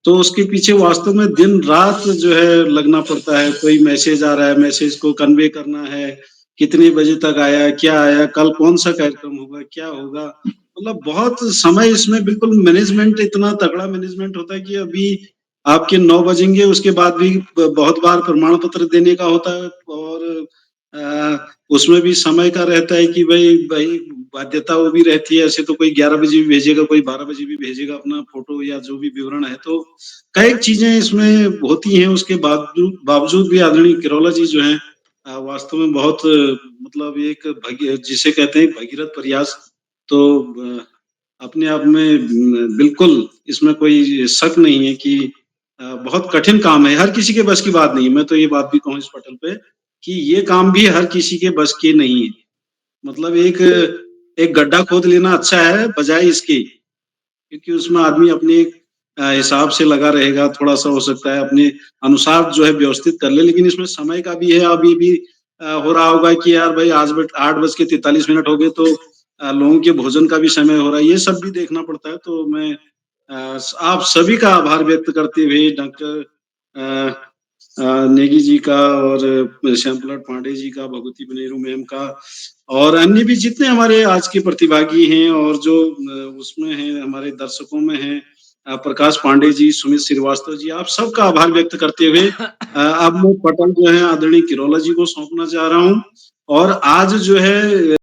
तो उसके पीछे वास्तव में दिन रात जो है लगना पड़ता है। कोई मैसेज आ रहा है, मैसेज को कन्वे करना है, कितने बजे तक आया, क्या आया, कल कौन सा कार्यक्रम होगा, क्या होगा, मतलब बहुत समय इसमें बिल्कुल मैनेजमेंट, इतना तगड़ा मैनेजमेंट होता है कि अभी आपके 9 बजेंगे, उसके बाद भी बहुत बार प्रमाण पत्र देने का होता है और उसमें भी समय का रहता है कि भाई बाध्यता वो भी रहती है। ऐसे तो कोई 11 बजे भी भेजेगा, कोई 12 बजे भी भेजेगा अपना फोटो या जो भी विवरण है, तो कई चीजें इसमें होती हैं। उसके बावजूद भी आदरणीय किरोला जी जो है वास्तव में बहुत मतलब एक जिसे कहते हैं भगीरथ प्रयास, तो अपने आप में बिल्कुल इसमें कोई शक नहीं है कि बहुत कठिन काम है, हर किसी के बस की बात नहीं है। मैं तो ये बात भी कहूँ इस पटल पे कि ये काम भी हर किसी के बस के नहीं है। मतलब एक गड्ढा खोद लेना अच्छा है बजाय इसके, क्योंकि उसमें आदमी अपने हिसाब से लगा रहेगा, थोड़ा सा हो सकता है अपने अनुसार जो है व्यवस्थित कर ले, लेकिन इसमें समय का भी है। अभी भी हो रहा होगा कि यार भाई आज 8:43 हो गए, तो लोगों के भोजन का भी समय हो रहा है, ये सब भी देखना पड़ता है। तो मैं आप सभी का आभार व्यक्त करते हुए डॉक्टर नेगी जी का और श्यामपलट पांडे जी का, भगवती पनेरू मैम का और अन्य भी जितने हमारे आज के प्रतिभागी हैं और जो उसमें हैं हमारे दर्शकों में हैं, प्रकाश पांडे जी, सुमित श्रीवास्तव जी, आप सबका आभार व्यक्त करते हुए अब मैं पटल जो है आदरणीय किरोला जी को सौंपना चाह रहा हूँ। और आज जो है